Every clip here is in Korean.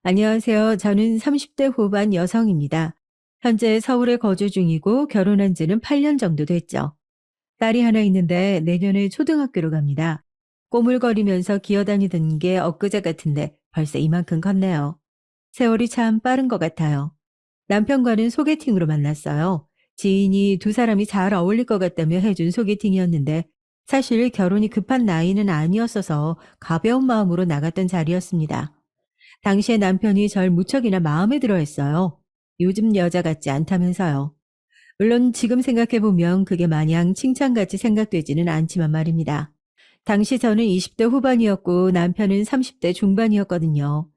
안녕하세요. 저는 30대 후반 여성입니다. 현재 서울에 거주 중이고 결혼한 지는 8년 정도 됐죠. 딸이 하나 있는데 내년에 초등학교로 갑니다. 꼬물거리면서 기어다니던 게 엊그제 같은데 벌써 이만큼 컸네요. 세월이 참 빠른 것 같아요. 남편과는 소개팅으로 만났어요. 지인이 두 사람이 잘 어울릴 것 같다며 해준 소개팅이었는데 사실 결혼이 급한 나이는 아니었어서 가벼운 마음으로 나갔던 자리였습니다. 당시에 남편이 절 무척이나 마음에 들어 했어요. 요즘 여자 같지 않다면서요. 물론 지금 생각해보면 그게 마냥 칭찬같이 생각되지는 않지만 말입니다. 당시 저는 20대 후반이었고 남편은 30대 중반이었거든요.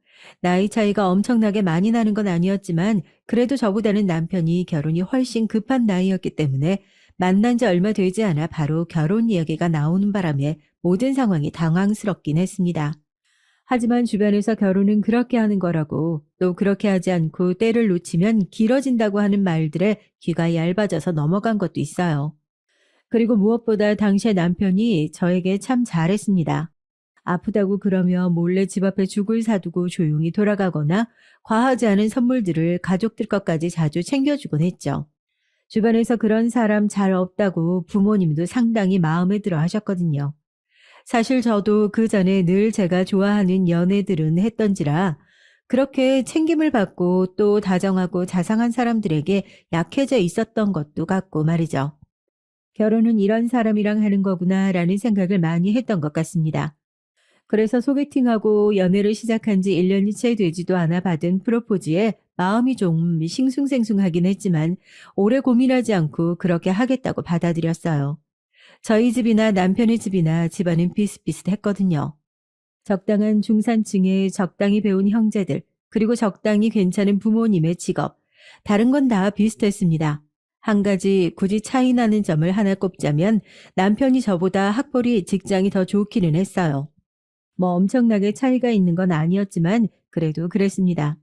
나이 차이가 엄청나게 많이 나는 건 아니었지만 그래도 저보다는 남편이 결혼이 훨씬 급한 나이였기 때문에 만난 지 얼마 되지 않아 바로 결혼 이야기가 나오는 바람에 모든 상황이 당황스럽긴 했습니다. 하지만 주변에서 결혼은 그렇게 하는 거라고 또 그렇게 하지 않고 때를 놓치면 길어진다고 하는 말들에 귀가 얇아져서 넘어간 것도 있어요. 그리고 무엇보다 당시에 남편이 저에게 참 잘했습니다. 아프다고 그러며 몰래 집 앞에 죽을 사두고 조용히 돌아가거나 과하지 않은 선물들을 가족들 것까지 자주 챙겨주곤 했죠. 주변에서 그런 사람 잘 없다고 부모님도 상당히 마음에 들어 하셨거든요. 사실 저도 그 전에 늘 제가 좋아하는 연애들은 했던지라 그렇게 챙김을 받고 또 다정하고 자상한 사람들에게 약해져 있었던 것도 같고 말이죠. 결혼은 이런 사람이랑 하는 거구나라는 생각을 많이 했던 것 같습니다. 그래서 소개팅하고 연애를 시작한 지 1년이 채 되지도 않아 받은 프로포즈에 마음이 좀 싱숭생숭하긴 했지만 오래 고민하지 않고 그렇게 하겠다고 받아들였어요. 저희 집이나 남편의 집이나 집안은 비슷비슷했거든요. 적당한 중산층의 적당히 배운 형제들, 그리고 적당히 괜찮은 부모님의 직업. 다른 건 다 비슷했습니다. 한 가지 굳이 차이 나는 점을 하나 꼽자면 남편이 저보다 학벌이 직장이 더 좋기는 했어요. 뭐 엄청나게 차이가 있는 건 아니었지만 그래도 그랬습니다.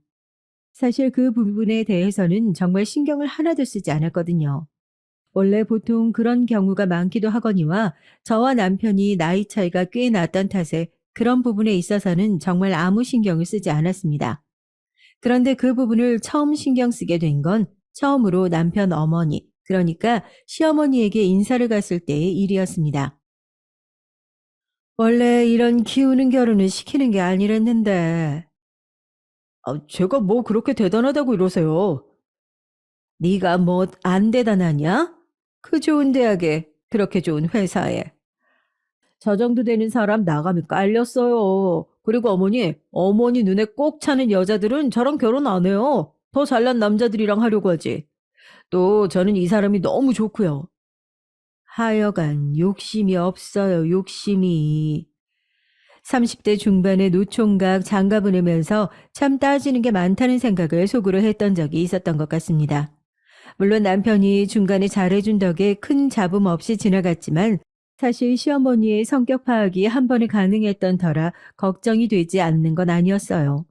사실 그 부분에 대해서는 정말 신경을 하나도 쓰지 않았거든요. 원래 보통 그런 경우가 많기도 하거니와 저와 남편이 나이 차이가 꽤 났던 탓에 그런 부분에 있어서는 정말 아무 신경을 쓰지 않았습니다. 그런데 그 부분을 처음 신경 쓰게 된 건 처음으로 남편 어머니, 그러니까 시어머니에게 인사를 갔을 때의 일이었습니다. 원래 이런 기우는 결혼을 시키는 게 아니랬는데. 제가 뭐 그렇게 대단하다고 이러세요. 네가 뭐 안 대단하냐? 그 좋은 대학에, 그렇게 좋은 회사에. 저 정도 되는 사람 나가면 깔렸어요. 그리고 어머니 눈에 꼭 차는 여자들은 저랑 결혼 안 해요. 더 잘난 남자들이랑 하려고 하지. 또 저는 이 사람이 너무 좋고요. 하여간 욕심이 없어요, 욕심이. 30대 중반의 노총각 장가 보내면서 참 따지는 게 많다는 생각을 속으로 했던 적이 있었던 것 같습니다. 물론 남편이 중간에 잘해준 덕에 큰 잡음 없이 지나갔지만 사실 시어머니의 성격 파악이 한 번에 가능했던 터라 걱정이 되지 않는 건 아니었어요.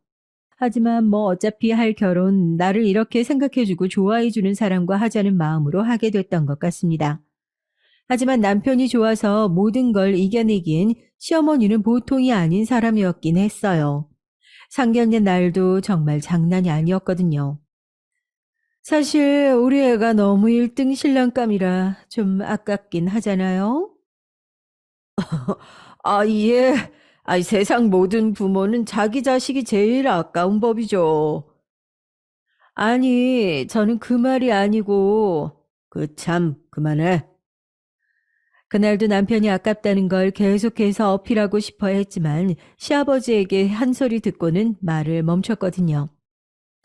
하지만 뭐 어차피 할 결혼 나를 이렇게 생각해주고 좋아해주는 사람과 하자는 마음으로 하게 됐던 것 같습니다. 하지만 남편이 좋아서 모든 걸 이겨내기엔 시어머니는 보통이 아닌 사람이었긴 했어요. 상견례 날도 정말 장난이 아니었거든요. 사실 우리 애가 너무 1등 신랑감이라 좀 아깝긴 하잖아요. 아, 예. 세상 모든 부모는 자기 자식이 제일 아까운 법이죠. 아니, 저는 그 말이 아니고, 참, 그만해. 그날도 남편이 아깝다는 걸 계속해서 어필하고 싶어 했지만 시아버지에게 한 소리 듣고는 말을 멈췄거든요.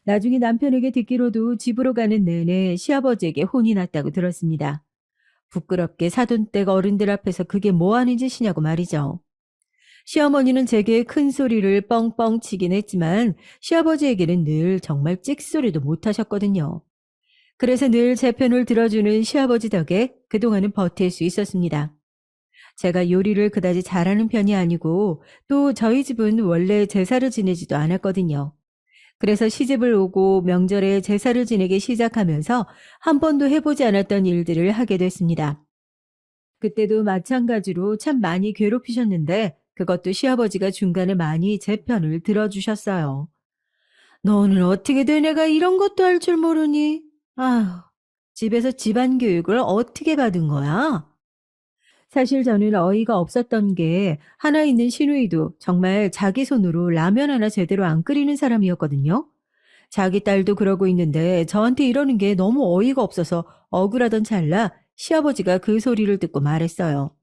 나중에 남편에게 듣기로도 집으로 가는 내내 시아버지에게 혼이 났다고 들었습니다. 부끄럽게 사돈댁 어른들 앞에서 그게 뭐 하는 짓이냐고 말이죠. 시어머니는 제게 큰 소리를 뻥뻥 치긴 했지만 시아버지에게는 늘 정말 찍소리도 못 하셨거든요. 그래서 늘 제 편을 들어주는 시아버지 덕에 그동안은 버틸 수 있었습니다. 제가 요리를 그다지 잘하는 편이 아니고 또 저희 집은 원래 제사를 지내지도 않았거든요. 그래서 시집을 오고 명절에 제사를 지내기 시작하면서 한 번도 해보지 않았던 일들을 하게 됐습니다. 그때도 마찬가지로 참 많이 괴롭히셨는데 그것도 시아버지가 중간에 많이 제 편을 들어주셨어요. 너는 어떻게 된 애가 이런 것도 할 줄 모르니? 아휴, 집에서 집안 교육을 어떻게 받은 거야? 사실 저는 어이가 없었던 게 하나 있는 시누이도 정말 자기 손으로 라면 하나 제대로 안 끓이는 사람이었거든요. 자기 딸도 그러고 있는데 저한테 이러는 게 너무 어이가 없어서 억울하던 찰나 시아버지가 그 소리를 듣고 말했어요.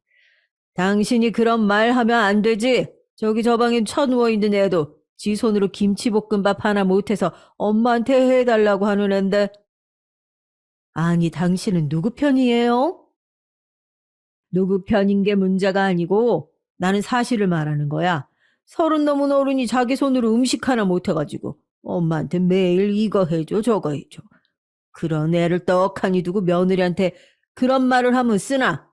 당신이 그런 말 하면 안 되지. 저기 저 방에 처 누워있는 애도 지 손으로 김치볶음밥 하나 못해서 엄마한테 해달라고 하는 앤데. 아니, 당신은 누구 편이에요? 누구 편인 게 문제가 아니고 나는 사실을 말하는 거야. 30 넘은 어른이 자기 손으로 음식 하나 못해가지고 엄마한테 매일 이거 해줘 저거 해줘. 그런 애를 떡하니 두고 며느리한테 그런 말을 하면 쓰나?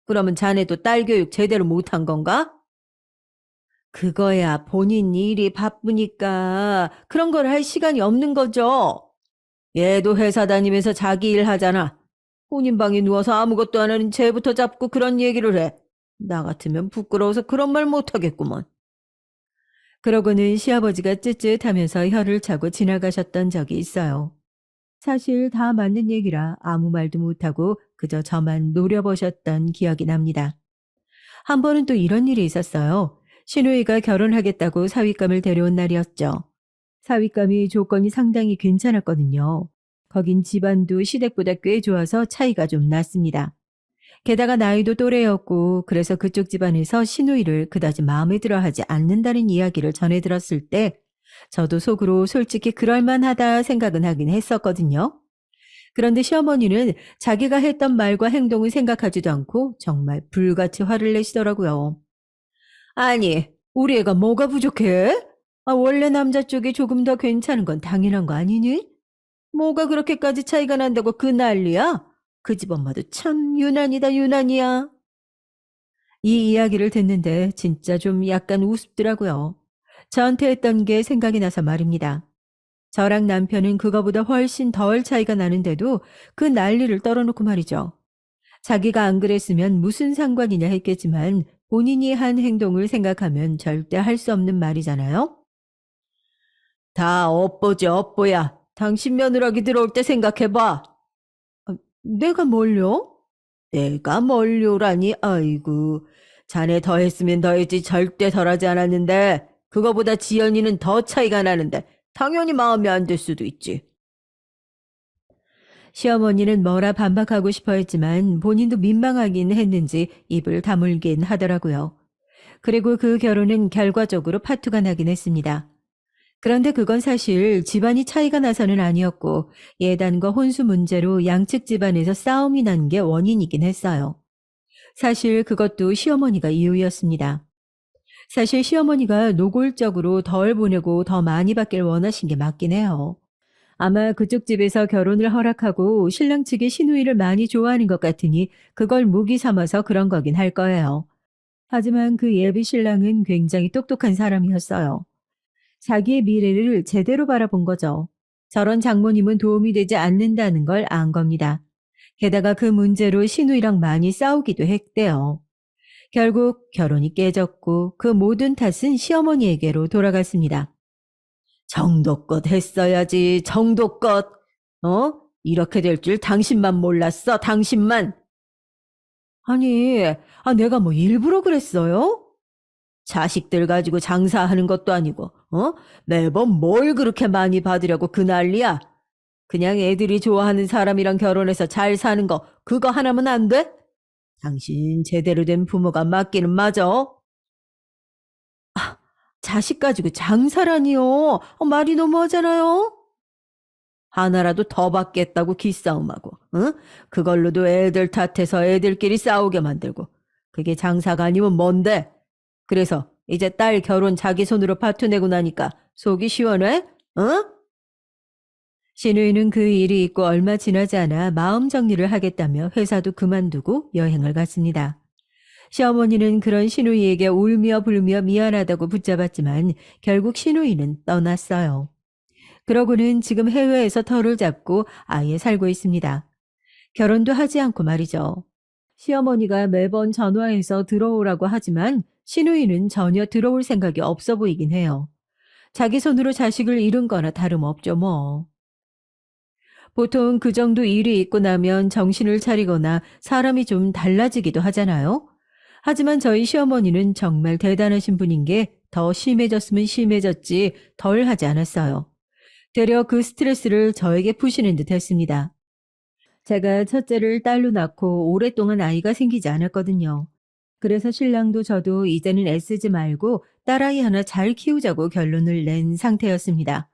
그러면 자네도 딸 교육 제대로 못한 건가? 그거야 본인 일이 바쁘니까 그런 걸 할 시간이 없는 거죠. 얘도 회사 다니면서 자기 일 하잖아. 본인 방에 누워서 아무것도 안 하는 쟤부터 잡고 그런 얘기를 해. 나 같으면 부끄러워서 그런 말 못하겠구먼. 그러고는 시아버지가 쯧쯧하면서 혀를 차고 지나가셨던 적이 있어요. 사실 다 맞는 얘기라 아무 말도 못하고 그저 저만 노려보셨던 기억이 납니다. 한 번은 또 이런 일이 있었어요. 신우이가 결혼하겠다고 사윗감을 데려온 날이었죠. 사윗감이 조건이 상당히 괜찮았거든요. 거긴 집안도 시댁보다 꽤 좋아서 차이가 좀 났습니다. 게다가 나이도 또래였고 그래서 그쪽 집안에서 신우이를 그다지 마음에 들어하지 않는다는 이야기를 전해 들었을 때 저도 속으로 솔직히 그럴만하다 생각은 하긴 했었거든요. 그런데 시어머니는 자기가 했던 말과 행동을 생각하지도 않고 정말 불같이 화를 내시더라고요. 아니, 우리 애가 뭐가 부족해? 원래 남자 쪽이 조금 더 괜찮은 건 당연한 거 아니니? 뭐가 그렇게까지 차이가 난다고 그 난리야? 그 집 엄마도 참 유난이다 유난이야. 이 이야기를 듣는데 진짜 좀 약간 우습더라고요. 저한테 했던 게 생각이 나서 말입니다. 저랑 남편은 그거보다 훨씬 덜 차이가 나는데도 그 난리를 떨어놓고 말이죠. 자기가 안 그랬으면 무슨 상관이냐 했겠지만 본인이 한 행동을 생각하면 절대 할 수 없는 말이잖아요. 다 업보지 업보야. 당신 며느라기 들어올 때 생각해봐. 내가 뭘요? 내가 뭘요라니 아이고. 자네 더 했으면 더 했지 절대 덜하지 않았는데 그거보다 지연이는 더 차이가 나는데 당연히 마음에 안 들 수도 있지. 시어머니는 뭐라 반박하고 싶어 했지만 본인도 민망하긴 했는지 입을 다물긴 하더라고요. 그리고 그 결혼은 결과적으로 파투가 나긴 했습니다. 그런데 그건 사실 집안이 차이가 나서는 아니었고 예단과 혼수 문제로 양측 집안에서 싸움이 난 게 원인이긴 했어요. 사실 그것도 시어머니가 이유였습니다. 사실 시어머니가 노골적으로 덜 보내고 더 많이 받길 원하신 게 맞긴 해요. 아마 그쪽 집에서 결혼을 허락하고 신랑 측의 시누이를 많이 좋아하는 것 같으니 그걸 무기 삼아서 그런 거긴 할 거예요. 하지만 그 예비 신랑은 굉장히 똑똑한 사람이었어요. 자기의 미래를 제대로 바라본 거죠. 저런 장모님은 도움이 되지 않는다는 걸 안 겁니다. 게다가 그 문제로 시누이랑 많이 싸우기도 했대요. 결국 결혼이 깨졌고 그 모든 탓은 시어머니에게로 돌아갔습니다. 정도껏 했어야지, 정도껏. 어? 이렇게 될 줄 당신만 몰랐어, 당신만. 아니, 내가 뭐 일부러 그랬어요? 자식들 가지고 장사하는 것도 아니고, 매번 뭘 그렇게 많이 받으려고 그 난리야? 그냥 애들이 좋아하는 사람이랑 결혼해서 잘 사는 거, 그거 하나면 안 돼? 당신 제대로 된 부모가 맞기는 맞아. 자식 가지고 장사라니요. 말이 너무하잖아요. 하나라도 더 받겠다고 기싸움하고, 응? 그걸로도 애들 탓해서 애들끼리 싸우게 만들고. 그게 장사가 아니면 뭔데? 그래서 이제 딸 결혼 자기 손으로 파투 내고 나니까 속이 시원해? 응? 신우이는 그 일이 있고 얼마 지나지 않아 마음 정리를 하겠다며 회사도 그만두고 여행을 갔습니다. 시어머니는 그런 신우이에게 울며 불며 미안하다고 붙잡았지만 결국 신우이는 떠났어요. 그러고는 지금 해외에서 터를 잡고 아예 살고 있습니다. 결혼도 하지 않고 말이죠. 시어머니가 매번 전화해서 들어오라고 하지만 신우이는 전혀 들어올 생각이 없어 보이긴 해요. 자기 손으로 자식을 잃은 거나 다름없죠, 뭐. 보통 그 정도 일이 있고 나면 정신을 차리거나 사람이 좀 달라지기도 하잖아요. 하지만 저희 시어머니는 정말 대단하신 분인 게 더 심해졌으면 심해졌지 덜 하지 않았어요. 되려 그 스트레스를 저에게 푸시는 듯 했습니다. 제가 첫째를 딸로 낳고 오랫동안 아이가 생기지 않았거든요. 그래서 신랑도 저도 이제는 애쓰지 말고 딸아이 하나 잘 키우자고 결론을 낸 상태였습니다.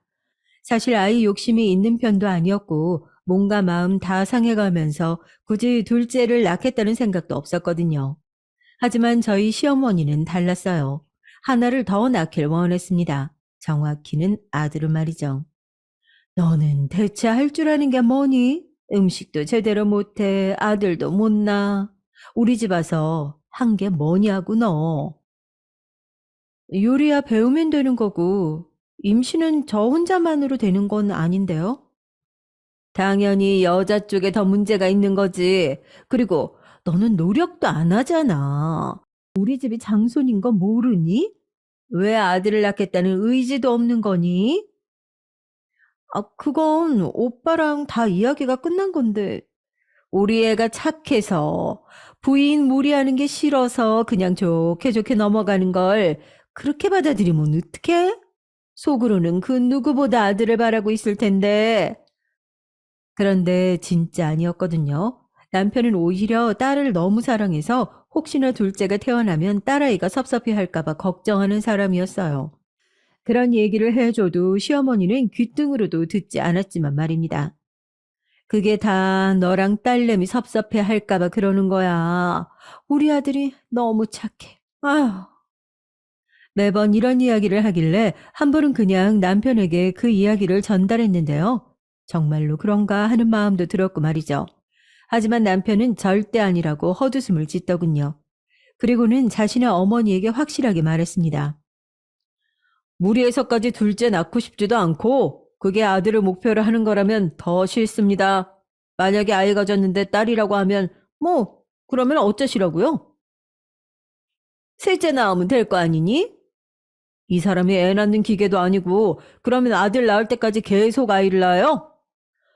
사실 아이 욕심이 있는 편도 아니었고 몸과 마음 다 상해가면서 굳이 둘째를 낳겠다는 생각도 없었거든요. 하지만 저희 시어머니는 달랐어요. 하나를 더 낳길 원했습니다. 정확히는 아들을 말이죠. 너는 대체 할 줄 아는 게 뭐니? 음식도 제대로 못해, 아들도 못 낳아. 우리 집 와서 한 게 뭐냐고 너. 요리야 배우면 되는 거고, 임신은 저 혼자만으로 되는 건 아닌데요? 당연히 여자 쪽에 더 문제가 있는 거지. 그리고 너는 노력도 안 하잖아. 우리 집이 장손인 거 모르니? 왜 아들을 낳겠다는 의지도 없는 거니? 아, 그건 오빠랑 다 이야기가 끝난 건데, 우리 애가 착해서 부인 무리하는 게 싫어서 그냥 좋게 좋게 넘어가는 걸 그렇게 받아들이면 어떡해? 속으로는 그 누구보다 아들을 바라고 있을 텐데. 그런데 진짜 아니었거든요. 남편은 오히려 딸을 너무 사랑해서 혹시나 둘째가 태어나면 딸아이가 섭섭해 할까봐 걱정하는 사람이었어요. 그런 얘기를 해줘도 시어머니는 귓등으로도 듣지 않았지만 말입니다. 그게 다 너랑 딸내미 섭섭해 할까봐 그러는 거야. 우리 아들이 너무 착해. 아휴. 매번 이런 이야기를 하길래 한 번은 그냥 남편에게 그 이야기를 전달했는데요. 정말로 그런가 하는 마음도 들었고 말이죠. 하지만 남편은 절대 아니라고 헛웃음을 짓더군요. 그리고는 자신의 어머니에게 확실하게 말했습니다. 무리해서까지 둘째 낳고 싶지도 않고 그게 아들을 목표로 하는 거라면 더 싫습니다. 만약에 아이가 졌는데 딸이라고 하면 뭐 그러면 어쩌시라고요? 셋째 낳으면 될 거 아니니? 이 사람이 애 낳는 기계도 아니고 그러면 아들 낳을 때까지 계속 아이를 낳아요?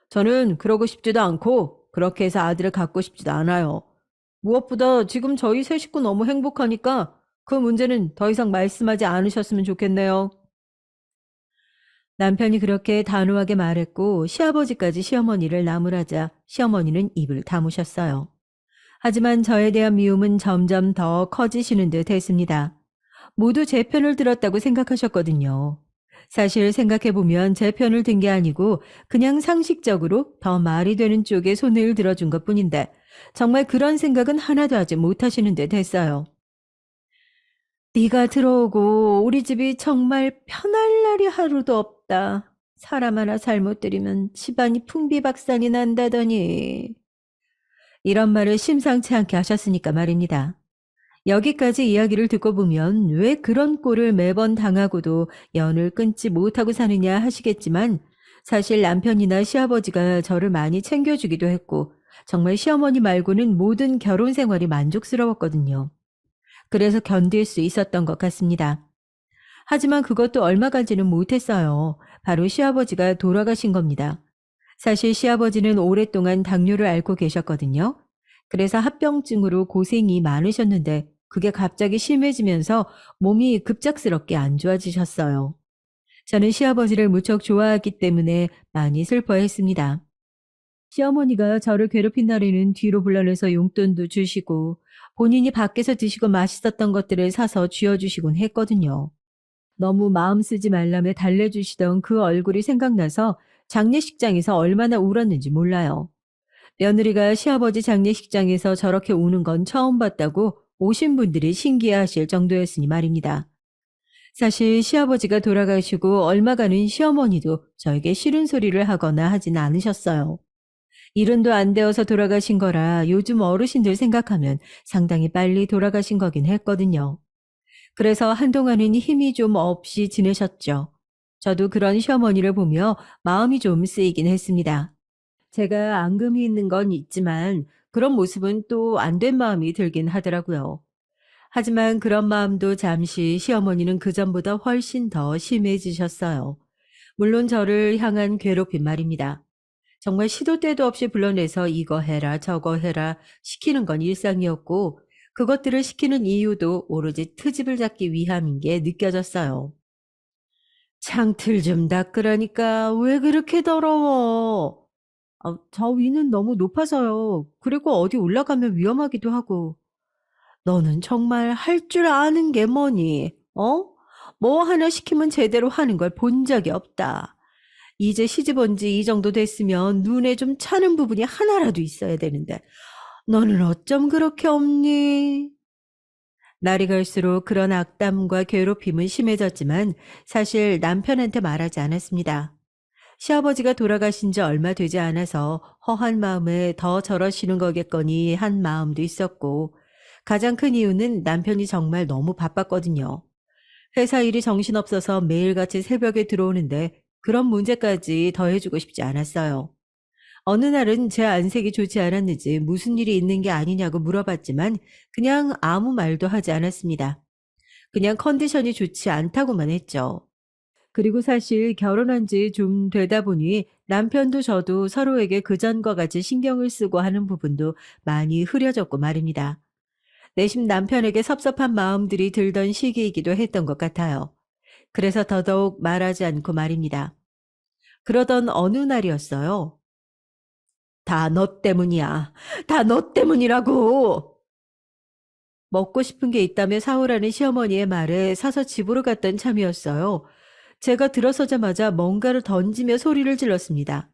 저는 그러고 싶지도 않고 그렇게 해서 아들을 갖고 싶지도 않아요. 무엇보다 지금 저희 세 식구 너무 행복하니까 그 문제는 더 이상 말씀하지 않으셨으면 좋겠네요. 남편이 그렇게 단호하게 말했고 시아버지까지 시어머니를 나무라자 시어머니는 입을 다무셨어요. 하지만 저에 대한 미움은 점점 더 커지시는 듯 했습니다. 모두 제 편을 들었다고 생각하셨거든요. 사실 생각해보면 제 편을 든 게 아니고 그냥 상식적으로 더 말이 되는 쪽에 손을 들어준 것 뿐인데 정말 그런 생각은 하나도 하지 못하시는 듯 했어요. 네가 들어오고 우리 집이 정말 편할 날이 하루도 없다. 사람 하나 잘못 들이면 집안이 풍비박산이 난다더니. 이런 말을 심상치 않게 하셨으니까 말입니다. 여기까지 이야기를 듣고 보면 왜 그런 꼴을 매번 당하고도 연을 끊지 못하고 사느냐 하시겠지만 사실 남편이나 시아버지가 저를 많이 챙겨주기도 했고 정말 시어머니 말고는 모든 결혼 생활이 만족스러웠거든요. 그래서 견딜 수 있었던 것 같습니다. 하지만 그것도 얼마 가지는 못했어요. 바로 시아버지가 돌아가신 겁니다. 사실 시아버지는 오랫동안 당뇨를 앓고 계셨거든요. 그래서 합병증으로 고생이 많으셨는데 그게 갑자기 심해지면서 몸이 급작스럽게 안 좋아지셨어요. 저는 시아버지를 무척 좋아하기 때문에 많이 슬퍼했습니다. 시어머니가 저를 괴롭힌 날에는 뒤로 불러내서 용돈도 주시고 본인이 밖에서 드시고 맛있었던 것들을 사서 쥐어주시곤 했거든요. 너무 마음 쓰지 말라며 달래주시던 그 얼굴이 생각나서 장례식장에서 얼마나 울었는지 몰라요. 며느리가 시아버지 장례식장에서 저렇게 우는 건 처음 봤다고 오신 분들이 신기해하실 정도였으니 말입니다. 사실 시아버지가 돌아가시고 얼마간은 시어머니도 저에게 싫은 소리를 하거나 하진 않으셨어요. 일흔도 안 되어서 돌아가신 거라 요즘 어르신들 생각하면 상당히 빨리 돌아가신 거긴 했거든요. 그래서 한동안은 힘이 좀 없이 지내셨죠. 저도 그런 시어머니를 보며 마음이 좀 쓰이긴 했습니다. 제가 앙금이 있는 건 있지만 그런 모습은 또 안 된 마음이 들긴 하더라고요. 하지만 그런 마음도 잠시 시어머니는 그전보다 훨씬 더 심해지셨어요. 물론 저를 향한 괴롭힘 말입니다. 정말 시도 때도 없이 불러내서 이거 해라 저거 해라 시키는 건 일상이었고 그것들을 시키는 이유도 오로지 트집을 잡기 위함인 게 느껴졌어요. 창틀 좀 닦으라니까 왜 그렇게 더러워? 저 위는 너무 높아서요. 그리고 어디 올라가면 위험하기도 하고. 너는 정말 할 줄 아는 게 뭐니? 어? 뭐 하나 시키면 제대로 하는 걸 본 적이 없다. 이제 시집 온 지 이 정도 됐으면 눈에 좀 차는 부분이 하나라도 있어야 되는데 너는 어쩜 그렇게 없니? 날이 갈수록 그런 악담과 괴롭힘은 심해졌지만 사실 남편한테 말하지 않았습니다. 시아버지가 돌아가신 지 얼마 되지 않아서 허한 마음에 더 저러시는 거겠거니 한 마음도 있었고 가장 큰 이유는 남편이 정말 너무 바빴거든요. 회사 일이 정신없어서 매일같이 새벽에 들어오는데 그런 문제까지 더해주고 싶지 않았어요. 어느 날은 제 안색이 좋지 않았는지 무슨 일이 있는 게 아니냐고 물어봤지만 그냥 아무 말도 하지 않았습니다. 그냥 컨디션이 좋지 않다고만 했죠. 그리고 사실 결혼한 지 좀 되다 보니 남편도 저도 서로에게 그전과 같이 신경을 쓰고 하는 부분도 많이 흐려졌고 말입니다. 내심 남편에게 섭섭한 마음들이 들던 시기이기도 했던 것 같아요. 그래서 더더욱 말하지 않고 말입니다. 그러던 어느 날이었어요. 다 너 때문이야. 다 너 때문이라고. 먹고 싶은 게 있다며 사오라는 시어머니의 말에 사서 집으로 갔던 참이었어요. 제가 들어서자마자 뭔가를 던지며 소리를 질렀습니다.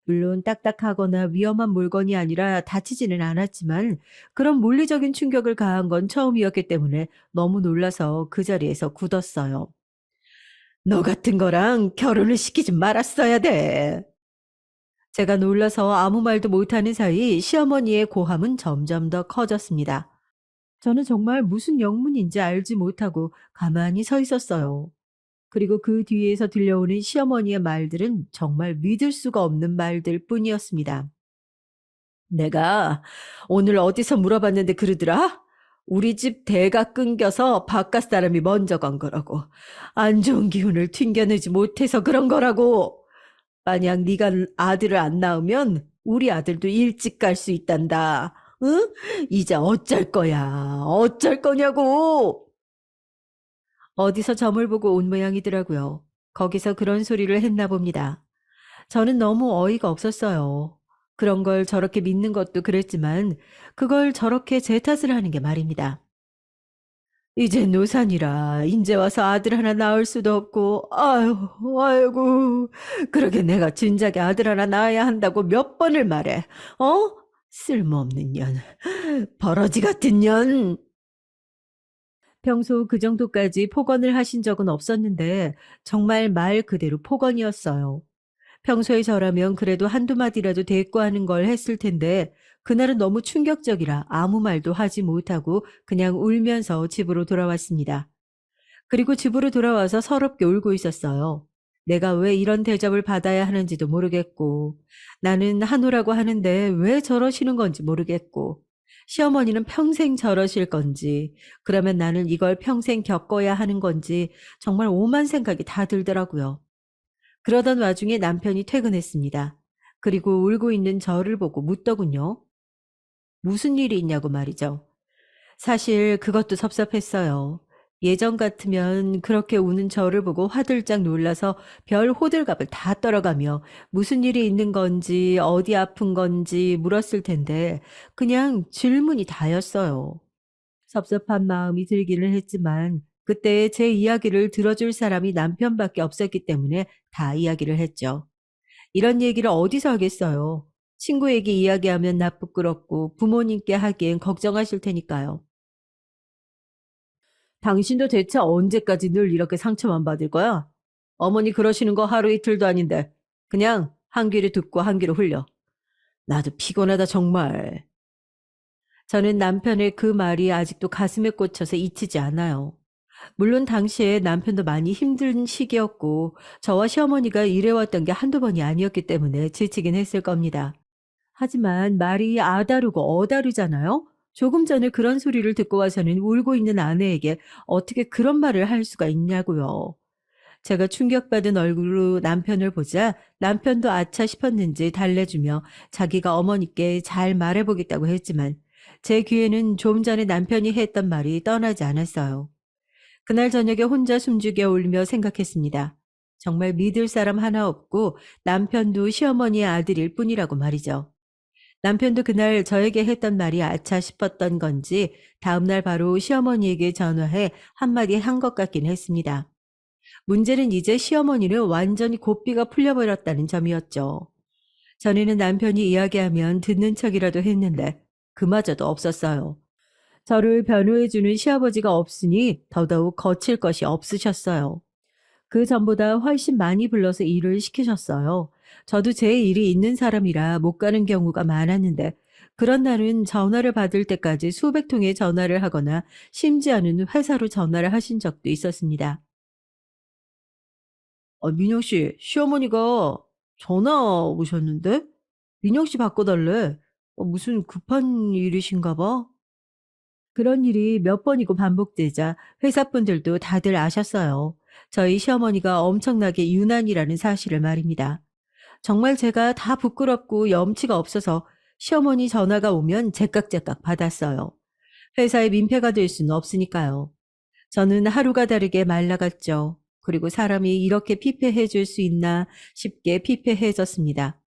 물론 딱딱하거나 위험한 물건이 아니라 다치지는 않았지만 그런 물리적인 충격을 가한 건 처음이었기 때문에 너무 놀라서 그 자리에서 굳었어요. 너 같은 거랑 결혼을 시키지 말았어야 돼. 제가 놀라서 아무 말도 못하는 사이 시어머니의 고함은 점점 더 커졌습니다. 저는 정말 무슨 영문인지 알지 못하고 가만히 서 있었어요. 그리고 그 뒤에서 들려오는 시어머니의 말들은 정말 믿을 수가 없는 말들 뿐이었습니다. 내가 오늘 어디서 물어봤는데 그러더라? 우리 집 대가 끊겨서 바깥 사람이 먼저 간 거라고. 안 좋은 기운을 튕겨내지 못해서 그런 거라고. 만약 네가 아들을 안 낳으면 우리 아들도 일찍 갈 수 있단다. 응? 이제 어쩔 거야. 어쩔 거냐고. 어디서 점을 보고 온 모양이더라고요. 거기서 그런 소리를 했나 봅니다. 저는 너무 어이가 없었어요. 그런 걸 저렇게 믿는 것도 그랬지만 그걸 저렇게 제 탓을 하는 게 말입니다. 이제 노산이라 인제 와서 아들 하나 낳을 수도 없고 아유 아이고 그러게 내가 진작에 아들 하나 낳아야 한다고 몇 번을 말해. 어? 쓸모없는 년. 버러지 같은 년. 평소 그 정도까지 폭언을 하신 적은 없었는데 정말 말 그대로 폭언이었어요. 평소에 저라면 그래도 한두 마디라도 대꾸하는 걸 했을 텐데 그날은 너무 충격적이라 아무 말도 하지 못하고 그냥 울면서 집으로 돌아왔습니다. 그리고 집으로 돌아와서 서럽게 울고 있었어요. 내가 왜 이런 대접을 받아야 하는지도 모르겠고, 나는 한우라고 하는데 왜 저러시는 건지 모르겠고, 시어머니는 평생 저러실 건지, 그러면 나는 이걸 평생 겪어야 하는 건지, 정말 오만 생각이 다 들더라고요. 그러던 와중에 남편이 퇴근했습니다. 그리고 울고 있는 저를 보고 묻더군요. 무슨 일이 있냐고 말이죠. 사실 그것도 섭섭했어요. 예전 같으면 그렇게 우는 저를 보고 화들짝 놀라서 별 호들갑을 다 떨어가며 무슨 일이 있는 건지 어디 아픈 건지 물었을 텐데 그냥 질문이 다였어요. 섭섭한 마음이 들기는 했지만 그때 제 이야기를 들어줄 사람이 남편밖에 없었기 때문에 다 이야기를 했죠. 이런 얘기를 어디서 하겠어요. 친구에게 이야기하면 나 부끄럽고 부모님께 하기엔 걱정하실 테니까요. 당신도 대체 언제까지 늘 이렇게 상처만 받을 거야? 어머니 그러시는 거 하루 이틀도 아닌데 그냥 한 귀로 듣고 한 귀로 흘려. 나도 피곤하다 정말. 저는 남편의 그 말이 아직도 가슴에 꽂혀서 잊히지 않아요. 물론 당시에 남편도 많이 힘든 시기였고 저와 시어머니가 일해왔던 게 한두 번이 아니었기 때문에 지치긴 했을 겁니다. 하지만 말이 아 다르고 어 다르잖아요? 조금 전에 그런 소리를 듣고 와서는 울고 있는 아내에게 어떻게 그런 말을 할 수가 있냐고요. 제가 충격받은 얼굴로 남편을 보자 남편도 아차 싶었는지 달래주며 자기가 어머니께 잘 말해보겠다고 했지만 제 귀에는 좀 전에 남편이 했던 말이 떠나지 않았어요. 그날 저녁에 혼자 숨죽여 울며 생각했습니다. 정말 믿을 사람 하나 없고 남편도 시어머니의 아들일 뿐이라고 말이죠. 남편도 그날 저에게 했던 말이 아차 싶었던 건지 다음날 바로 시어머니에게 전화해 한마디 한 것 같긴 했습니다. 문제는 이제 시어머니는 완전히 고삐가 풀려버렸다는 점이었죠. 전에는 남편이 이야기하면 듣는 척이라도 했는데 그마저도 없었어요. 저를 변호해주는 시아버지가 없으니 더더욱 거칠 것이 없으셨어요. 그 전보다 훨씬 많이 불러서 일을 시키셨어요. 저도 제 일이 있는 사람이라 못 가는 경우가 많았는데 그런 날은 전화를 받을 때까지 수백 통의 전화를 하거나 심지어는 회사로 전화를 하신 적도 있었습니다. 민영 씨, 시어머니가 전화 오셨는데? 민영 씨 바꿔달래. 무슨 급한 일이신가 봐. 그런 일이 몇 번이고 반복되자 회사 분들도 다들 아셨어요. 저희 시어머니가 엄청나게 유난이라는 사실을 말입니다. 정말 제가 다 부끄럽고 염치가 없어서 시어머니 전화가 오면 제깍제깍 받았어요. 회사에 민폐가 될 수는 없으니까요. 저는 하루가 다르게 말라갔죠. 그리고 사람이 이렇게 피폐해 줄 수 있나 싶게 피폐해졌습니다.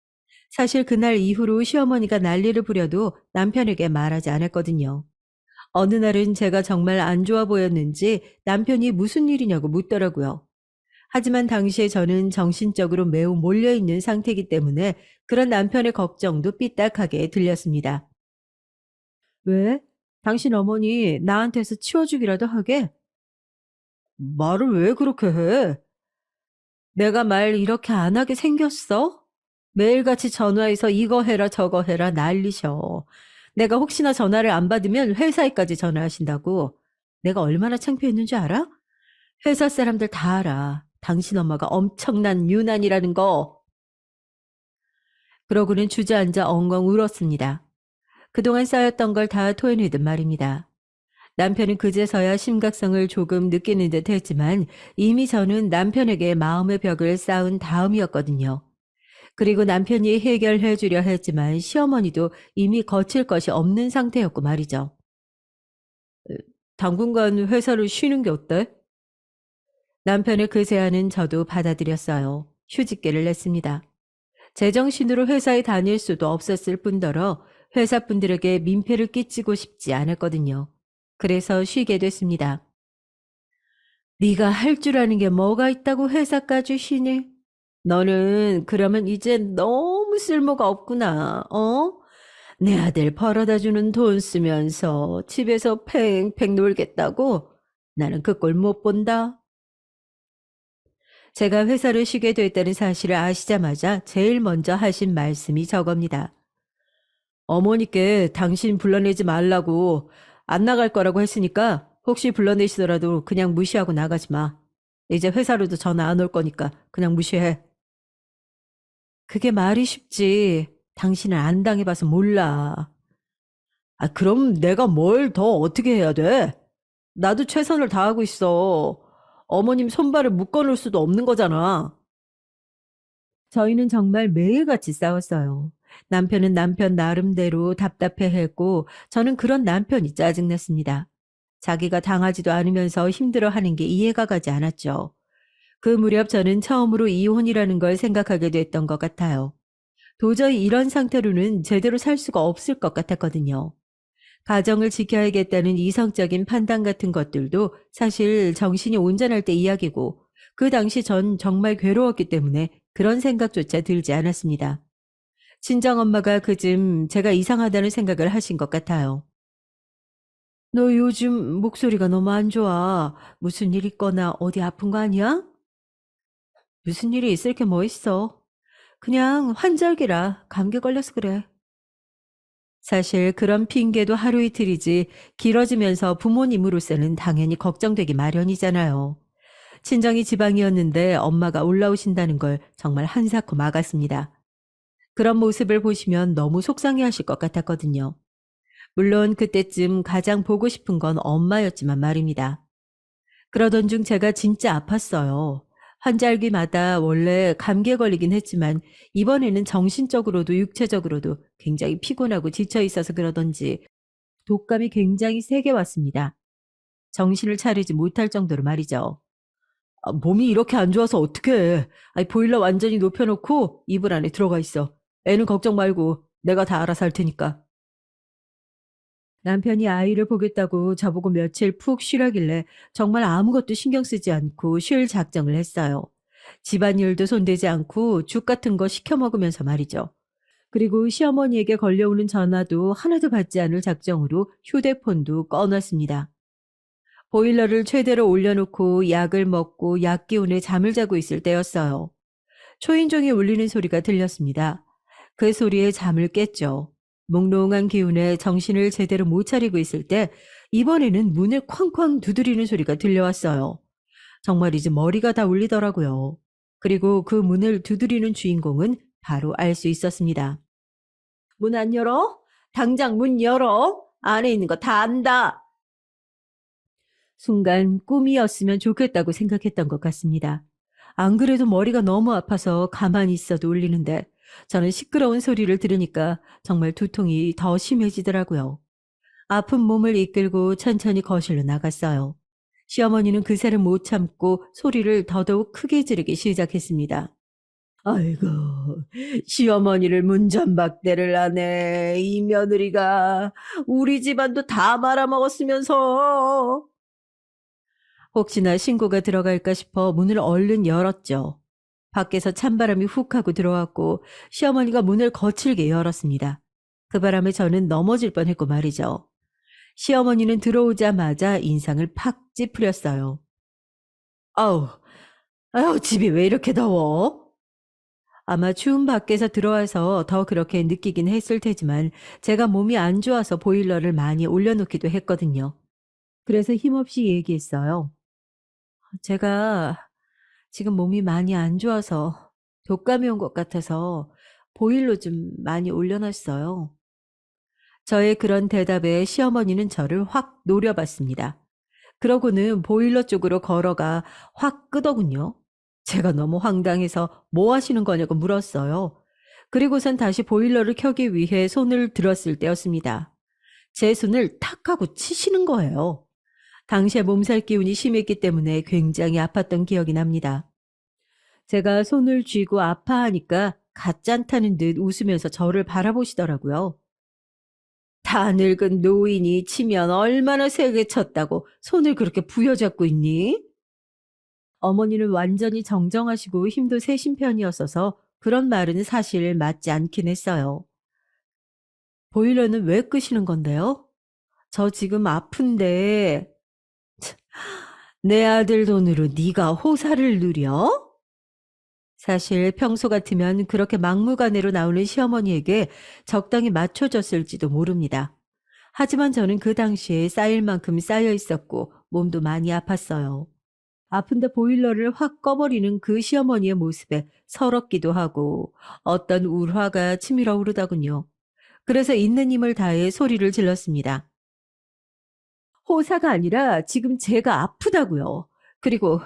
사실 그날 이후로 시어머니가 난리를 부려도 남편에게 말하지 않았거든요. 어느 날은 제가 정말 안 좋아 보였는지 남편이 무슨 일이냐고 묻더라고요. 하지만 당시에 저는 정신적으로 매우 몰려있는 상태이기 때문에 그런 남편의 걱정도 삐딱하게 들렸습니다. 왜? 당신 어머니 나한테서 치워주기라도 하게? 말을 왜 그렇게 해? 내가 말 이렇게 안 하게 생겼어? 매일같이 전화해서 이거 해라 저거 해라 난리셔. 내가 혹시나 전화를 안 받으면 회사에까지 전화하신다고. 내가 얼마나 창피했는지 알아? 회사 사람들 다 알아. 당신 엄마가 엄청난 유난이라는 거. 그러고는 주저앉아 엉엉 울었습니다. 그동안 쌓였던 걸 다 토해내듯 말입니다. 남편은 그제서야 심각성을 조금 느끼는 듯 했지만 이미 저는 남편에게 마음의 벽을 쌓은 다음이었거든요. 그리고 남편이 해결해 주려 했지만 시어머니도 이미 거칠 것이 없는 상태였고 말이죠. 당분간 회사를 쉬는 게 어때? 남편의 그 제안은 저도 받아들였어요. 휴직계를 냈습니다. 제정신으로 회사에 다닐 수도 없었을 뿐더러 회사 분들에게 민폐를 끼치고 싶지 않았거든요. 그래서 쉬게 됐습니다. 네가 할 줄 아는 게 뭐가 있다고 회사까지 쉬니? 너는 그러면 이제 너무 쓸모가 없구나. 어? 내 아들 벌어다 주는 돈 쓰면서 집에서 팽팽 놀겠다고? 나는 그 꼴 못 본다. 제가 회사를 쉬게 됐다는 사실을 아시자마자 제일 먼저 하신 말씀이 저겁니다. 어머니께 당신 불러내지 말라고 안 나갈 거라고 했으니까 혹시 불러내시더라도 그냥 무시하고 나가지 마. 이제 회사로도 전화 안 올 거니까 그냥 무시해. 그게 말이 쉽지. 당신은 안 당해봐서 몰라. 그럼 내가 뭘 더 어떻게 해야 돼? 나도 최선을 다하고 있어. 어머님 손발을 묶어놓을 수도 없는 거잖아. 저희는 정말 매일같이 싸웠어요. 남편은 남편 나름대로 답답해했고 저는 그런 남편이 짜증냈습니다. 자기가 당하지도 않으면서 힘들어하는 게 이해가 가지 않았죠. 그 무렵 저는 처음으로 이혼이라는 걸 생각하게 됐던 것 같아요. 도저히 이런 상태로는 제대로 살 수가 없을 것 같았거든요. 가정을 지켜야겠다는 이성적인 판단 같은 것들도 사실 정신이 온전할 때 이야기고 그 당시 전 정말 괴로웠기 때문에 그런 생각조차 들지 않았습니다. 친정엄마가 그즘 제가 이상하다는 생각을 하신 것 같아요. 너 요즘 목소리가 너무 안 좋아. 무슨 일 있거나 어디 아픈 거 아니야? 무슨 일이 있을 게 뭐 있어. 그냥 환절기라 감기 걸려서 그래. 사실 그런 핑계도 하루 이틀이지 길어지면서 부모님으로서는 당연히 걱정되기 마련이잖아요. 친정이 지방이었는데 엄마가 올라오신다는 걸 정말 한사코 막았습니다. 그런 모습을 보시면 너무 속상해 하실 것 같았거든요. 물론 그때쯤 가장 보고 싶은 건 엄마였지만 말입니다. 그러던 중 제가 진짜 아팠어요. 환절기마다 원래 감기에 걸리긴 했지만 이번에는 정신적으로도 육체적으로도 굉장히 피곤하고 지쳐 있어서 그러던지 독감이 굉장히 세게 왔습니다. 정신을 차리지 못할 정도로 말이죠. 몸이 이렇게 안 좋아서 어떡해. 보일러 완전히 높여놓고 이불 안에 들어가 있어. 애는 걱정 말고 내가 다 알아서 할 테니까. 남편이 아이를 보겠다고 저보고 며칠 푹 쉬라길래 정말 아무것도 신경 쓰지 않고 쉴 작정을 했어요. 집안일도 손대지 않고 죽 같은 거 시켜 먹으면서 말이죠. 그리고 시어머니에게 걸려오는 전화도 하나도 받지 않을 작정으로 휴대폰도 꺼놨습니다. 보일러를 최대로 올려놓고 약을 먹고 약 기운에 잠을 자고 있을 때였어요. 초인종이 울리는 소리가 들렸습니다. 그 소리에 잠을 깼죠. 몽롱한 기운에 정신을 제대로 못 차리고 있을 때 이번에는 문을 쾅쾅 두드리는 소리가 들려왔어요. 정말이지 머리가 다 울리더라고요. 그리고 그 문을 두드리는 주인공은 바로 알 수 있었습니다. 문 안 열어? 당장 문 열어. 안에 있는 거 다 안다. 순간 꿈이었으면 좋겠다고 생각했던 것 같습니다. 안 그래도 머리가 너무 아파서 가만히 있어도 울리는데 저는 시끄러운 소리를 들으니까 정말 두통이 더 심해지더라고요. 아픈 몸을 이끌고 천천히 거실로 나갔어요. 시어머니는 그새를 못 참고 소리를 더더욱 크게 지르기 시작했습니다. 아이고, 시어머니를 문전박대를 하네. 이 며느리가 우리 집안도 다 말아먹었으면서. 혹시나 신고가 들어갈까 싶어 문을 얼른 열었죠. 밖에서 찬바람이 훅 하고 들어왔고 시어머니가 문을 거칠게 열었습니다. 그 바람에 저는 넘어질 뻔했고 말이죠. 시어머니는 들어오자마자 인상을 팍 찌푸렸어요. 아우, 아유, 집이 왜 이렇게 더워? 아마 추운 밖에서 들어와서 더 그렇게 느끼긴 했을 테지만 제가 몸이 안 좋아서 보일러를 많이 올려놓기도 했거든요. 그래서 힘없이 얘기했어요. 제가 지금 몸이 많이 안 좋아서 독감이 온 것 같아서 보일러 좀 많이 올려놨어요. 저의 그런 대답에 시어머니는 저를 확 노려봤습니다. 그러고는 보일러 쪽으로 걸어가 확 끄더군요. 제가 너무 황당해서 뭐 하시는 거냐고 물었어요. 그리고선 다시 보일러를 켜기 위해 손을 들었을 때였습니다. 제 손을 탁 하고 치시는 거예요. 당시에 몸살 기운이 심했기 때문에 굉장히 아팠던 기억이 납니다. 제가 손을 쥐고 아파하니까 가짠타는 듯 웃으면서 저를 바라보시더라고요. 다 늙은 노인이 치면 얼마나 세게 쳤다고 손을 그렇게 부여잡고 있니? 어머니는 완전히 정정하시고 힘도 세신 편이었어서 그런 말은 사실 맞지 않긴 했어요. 보일러는 왜 끄시는 건데요? 저 지금 아픈데 내 아들 돈으로 네가 호사를 누려? 사실 평소 같으면 그렇게 막무가내로 나오는 시어머니에게 적당히 맞춰줬을지도 모릅니다. 하지만 저는 그 당시에 쌓일 만큼 쌓여 있었고 몸도 많이 아팠어요. 아픈데 보일러를 확 꺼버리는 그 시어머니의 모습에 서럽기도 하고 어떤 울화가 치밀어 오르더군요. 그래서 있는 힘을 다해 소리를 질렀습니다. 호사가 아니라 지금 제가 아프다고요. 그리고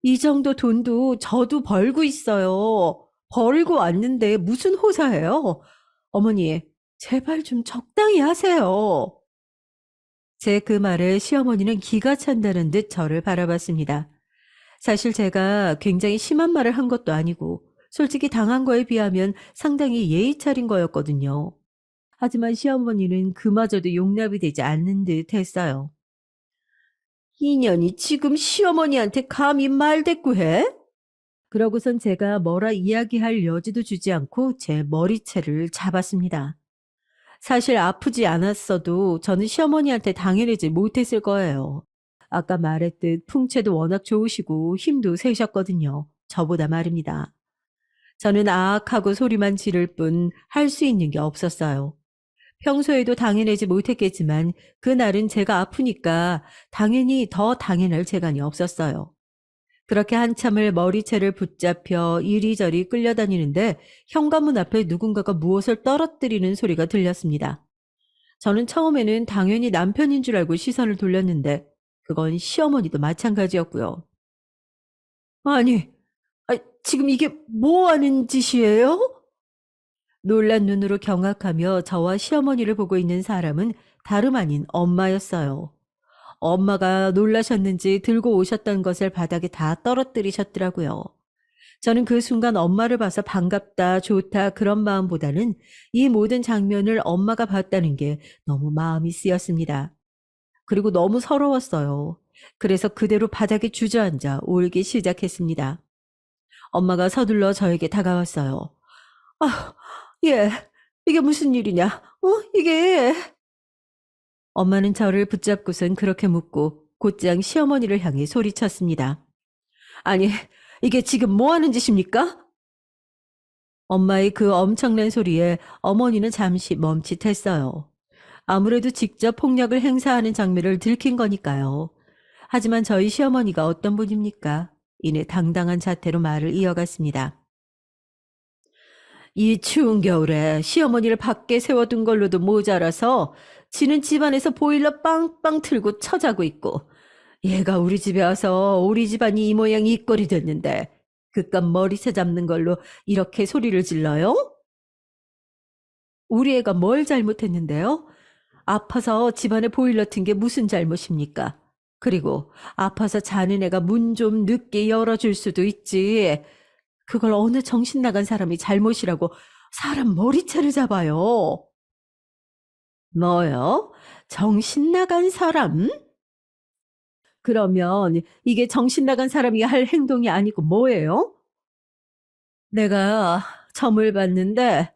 이 정도 돈도 저도 벌고 있어요. 벌고 왔는데 무슨 호사예요? 어머니, 제발 좀 적당히 하세요. 제 그 말에 시어머니는 기가 찬다는 듯 저를 바라봤습니다. 사실 제가 굉장히 심한 말을 한 것도 아니고 솔직히 당한 거에 비하면 상당히 예의 차린 거였거든요. 하지만 시어머니는 그마저도 용납이 되지 않는 듯 했어요. 이년이 지금 시어머니한테 감히 말대꾸해? 그러고선 제가 뭐라 이야기할 여지도 주지 않고 제 머리채를 잡았습니다. 사실 아프지 않았어도 저는 시어머니한테 당해내지 못했을 거예요. 아까 말했듯 풍채도 워낙 좋으시고 힘도 세셨거든요. 저보다 말입니다. 저는 아악하고 소리만 지를 뿐 할 수 있는 게 없었어요. 평소에도 당해내지 못했겠지만 그날은 제가 아프니까 당연히 더 당해낼 재간이 없었어요. 그렇게 한참을 머리채를 붙잡혀 이리저리 끌려다니는데 현관문 앞에 누군가가 무엇을 떨어뜨리는 소리가 들렸습니다. 저는 처음에는 당연히 남편인 줄 알고 시선을 돌렸는데 그건 시어머니도 마찬가지였고요. 아니, 지금 이게 뭐 하는 짓이에요? 놀란 눈으로 경악하며 저와 시어머니를 보고 있는 사람은 다름 아닌 엄마였어요. 엄마가 놀라셨는지 들고 오셨던 것을 바닥에 다 떨어뜨리셨더라고요. 저는 그 순간 엄마를 봐서 반갑다, 좋다 그런 마음보다는 이 모든 장면을 엄마가 봤다는 게 너무 마음이 쓰였습니다. 그리고 너무 서러웠어요. 그래서 그대로 바닥에 주저앉아 울기 시작했습니다. 엄마가 서둘러 저에게 다가왔어요. 아, 예, 이게 무슨 일이냐? 이게. 엄마는 저를 붙잡고선 그렇게 묻고 곧장 시어머니를 향해 소리쳤습니다. 아니, 이게 지금 뭐 하는 짓입니까? 엄마의 그 엄청난 소리에 어머니는 잠시 멈칫했어요. 아무래도 직접 폭력을 행사하는 장면을 들킨 거니까요. 하지만 저희 시어머니가 어떤 분입니까? 이내 당당한 자태로 말을 이어갔습니다. 이 추운 겨울에 시어머니를 밖에 세워둔 걸로도 모자라서 지는 집안에서 보일러 빵빵 틀고 처자고 있고 얘가 우리 집에 와서 우리 집안이 이 모양 이 꼴이 됐는데 그깟 머리채 잡는 걸로 이렇게 소리를 질러요? 우리 애가 뭘 잘못했는데요? 아파서 집안에 보일러 튼 게 무슨 잘못입니까? 그리고 아파서 자는 애가 문 좀 늦게 열어줄 수도 있지. 그걸 어느 정신 나간 사람이 잘못이라고 사람 머리채를 잡아요. 뭐요? 정신 나간 사람? 그러면 이게 정신 나간 사람이 할 행동이 아니고 뭐예요? 내가 점을 봤는데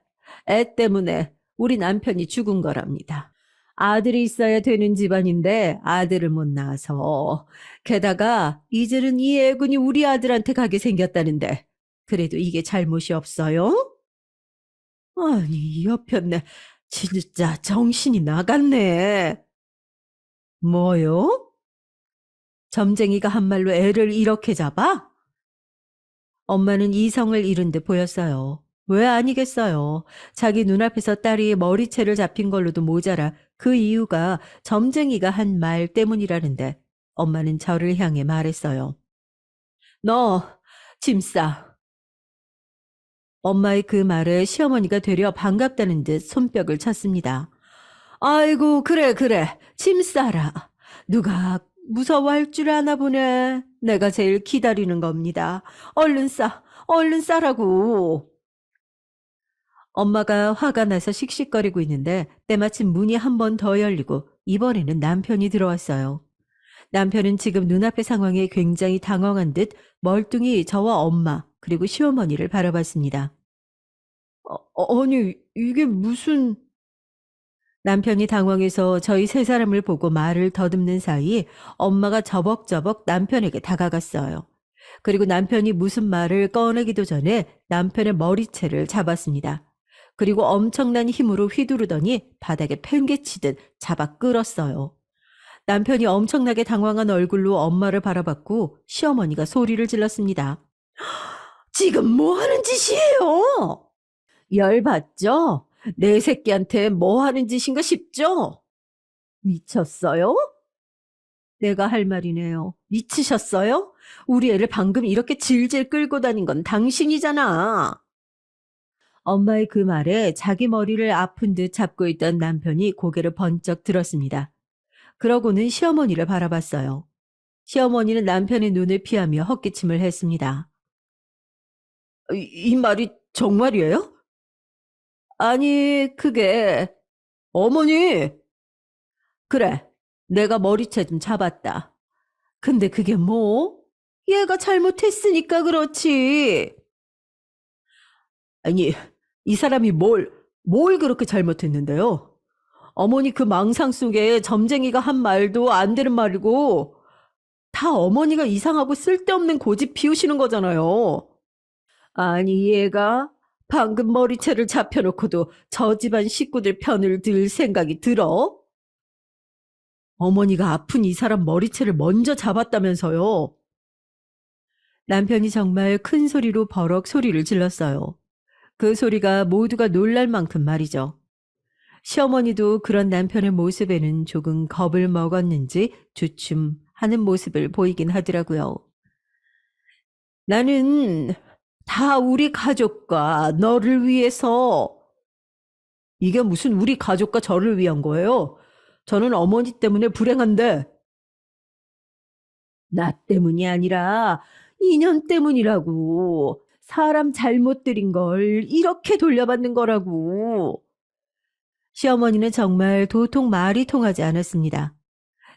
애 때문에 우리 남편이 죽은 거랍니다. 아들이 있어야 되는 집안인데 아들을 못 낳아서 게다가 이제는 이 애군이 우리 아들한테 가게 생겼다는데 그래도 이게 잘못이 없어요? 아니 이 여편네 진짜 정신이 나갔네. 뭐요? 점쟁이가 한 말로 애를 이렇게 잡아? 엄마는 이성을 잃은 듯 보였어요. 왜 아니겠어요. 자기 눈앞에서 딸이 머리채를 잡힌 걸로도 모자라 그 이유가 점쟁이가 한 말 때문이라는데 엄마는 저를 향해 말했어요. 너, 짐 싸. 엄마의 그 말에 시어머니가 되려 반갑다는 듯 손뼉을 쳤습니다. 아이고, 그래, 그래. 짐 싸라. 누가 무서워할 줄 아나 보네. 내가 제일 기다리는 겁니다. 얼른 싸, 얼른 싸라고. 엄마가 화가 나서 씩씩거리고 있는데 때마침 문이 한 번 더 열리고 이번에는 남편이 들어왔어요. 남편은 지금 눈앞의 상황에 굉장히 당황한 듯 멀뚱히 저와 엄마 그리고 시어머니를 바라봤습니다. 아니 이게 무슨... 남편이 당황해서 저희 세 사람을 보고 말을 더듬는 사이 엄마가 저벅저벅 남편에게 다가갔어요. 그리고 남편이 무슨 말을 꺼내기도 전에 남편의 머리채를 잡았습니다. 그리고 엄청난 힘으로 휘두르더니 바닥에 팽개치듯 잡아 끌었어요. 남편이 엄청나게 당황한 얼굴로 엄마를 바라봤고 시어머니가 소리를 질렀습니다. 지금 뭐 하는 짓이에요? 열받죠? 내 새끼한테 뭐 하는 짓인가 싶죠? 미쳤어요? 내가 할 말이네요. 미치셨어요? 우리 애를 방금 이렇게 질질 끌고 다닌 건 당신이잖아. 엄마의 그 말에 자기 머리를 아픈 듯 잡고 있던 남편이 고개를 번쩍 들었습니다. 그러고는 시어머니를 바라봤어요. 시어머니는 남편의 눈을 피하며 헛기침을 했습니다. 이 말이 정말이에요? 아니, 그게... 어머니! 그래, 내가 머리채 좀 잡았다. 근데 그게 뭐? 얘가 잘못했으니까 그렇지. 아니, 이 사람이 뭘 그렇게 잘못했는데요? 어머니 그 망상 속에 점쟁이가 한 말도 안 되는 말이고, 다 어머니가 이상하고 쓸데없는 고집 피우시는 거잖아요. 아니, 얘가 방금 머리채를 잡혀놓고도 저 집안 식구들 편을 들 생각이 들어? 어머니가 아픈 이 사람 머리채를 먼저 잡았다면서요. 남편이 정말 큰 소리로 버럭 소리를 질렀어요. 그 소리가 모두가 놀랄 만큼 말이죠. 시어머니도 그런 남편의 모습에는 조금 겁을 먹었는지 주춤하는 모습을 보이긴 하더라고요. 나는 다 우리 가족과 너를 위해서. 이게 무슨 우리 가족과 저를 위한 거예요? 저는 어머니 때문에 불행한데. 나 때문이 아니라 인연 때문이라고. 사람 잘못 들인 걸 이렇게 돌려받는 거라고. 시어머니는 정말 도통 말이 통하지 않았습니다.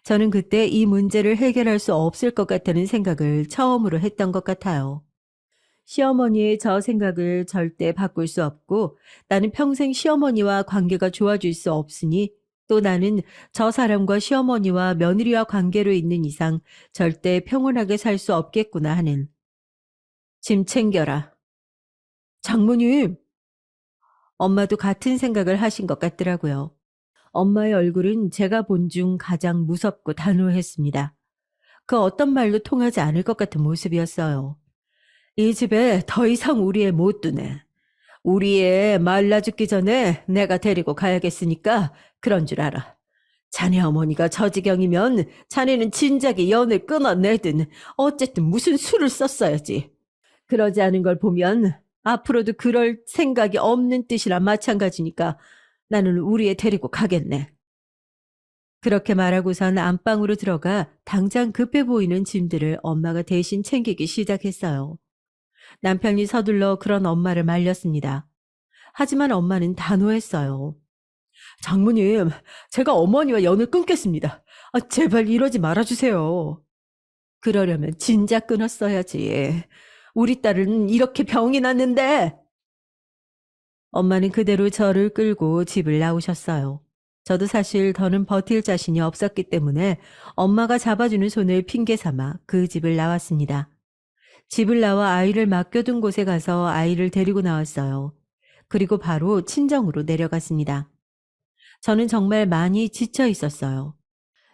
저는 그때 이 문제를 해결할 수 없을 것 같다는 생각을 처음으로 했던 것 같아요. 시어머니의 저 생각을 절대 바꿀 수 없고 나는 평생 시어머니와 관계가 좋아질 수 없으니 또 나는 저 사람과 시어머니와 며느리와 관계로 있는 이상 절대 평온하게 살 수 없겠구나 하는. 짐 챙겨라. 장모님, 엄마도 같은 생각을 하신 것 같더라고요. 엄마의 얼굴은 제가 본 중 가장 무섭고 단호했습니다. 그 어떤 말도 통하지 않을 것 같은 모습이었어요. 이 집에 더 이상 우리 애 못 두네. 우리 애 말라 죽기 전에 내가 데리고 가야겠으니까 그런 줄 알아. 자네 어머니가 저 지경이면 자네는 진작에 연을 끊어내든 어쨌든 무슨 수를 썼어야지. 그러지 않은 걸 보면 앞으로도 그럴 생각이 없는 뜻이라 마찬가지니까 나는 우리 애 데리고 가겠네. 그렇게 말하고선 안방으로 들어가 당장 급해 보이는 짐들을 엄마가 대신 챙기기 시작했어요. 남편이 서둘러 그런 엄마를 말렸습니다. 하지만 엄마는 단호했어요. 장모님, 제가 어머니와 연을 끊겠습니다. 제발 이러지 말아주세요. 그러려면 진작 끊었어야지. 우리 딸은 이렇게 병이 났는데. 엄마는 그대로 저를 끌고 집을 나오셨어요. 저도 사실 더는 버틸 자신이 없었기 때문에 엄마가 잡아주는 손을 핑계 삼아 그 집을 나왔습니다. 집을 나와 아이를 맡겨둔 곳에 가서 아이를 데리고 나왔어요. 그리고 바로 친정으로 내려갔습니다. 저는 정말 많이 지쳐 있었어요.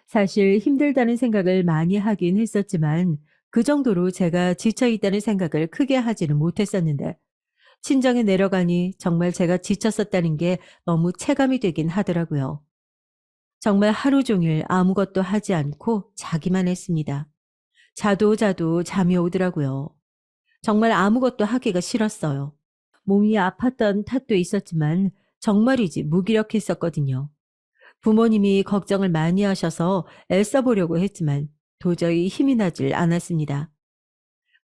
사실 힘들다는 생각을 많이 하긴 했었지만 그 정도로 제가 지쳐 있다는 생각을 크게 하지는 못했었는데 친정에 내려가니 정말 제가 지쳤었다는 게 너무 체감이 되긴 하더라고요. 정말 하루 종일 아무것도 하지 않고 자기만 했습니다. 자도 잠이 오더라고요. 정말 아무것도 하기가 싫었어요. 몸이 아팠던 탓도 있었지만 정말이지 무기력했었거든요. 부모님이 걱정을 많이 하셔서 애써 보려고 했지만 도저히 힘이 나질 않았습니다.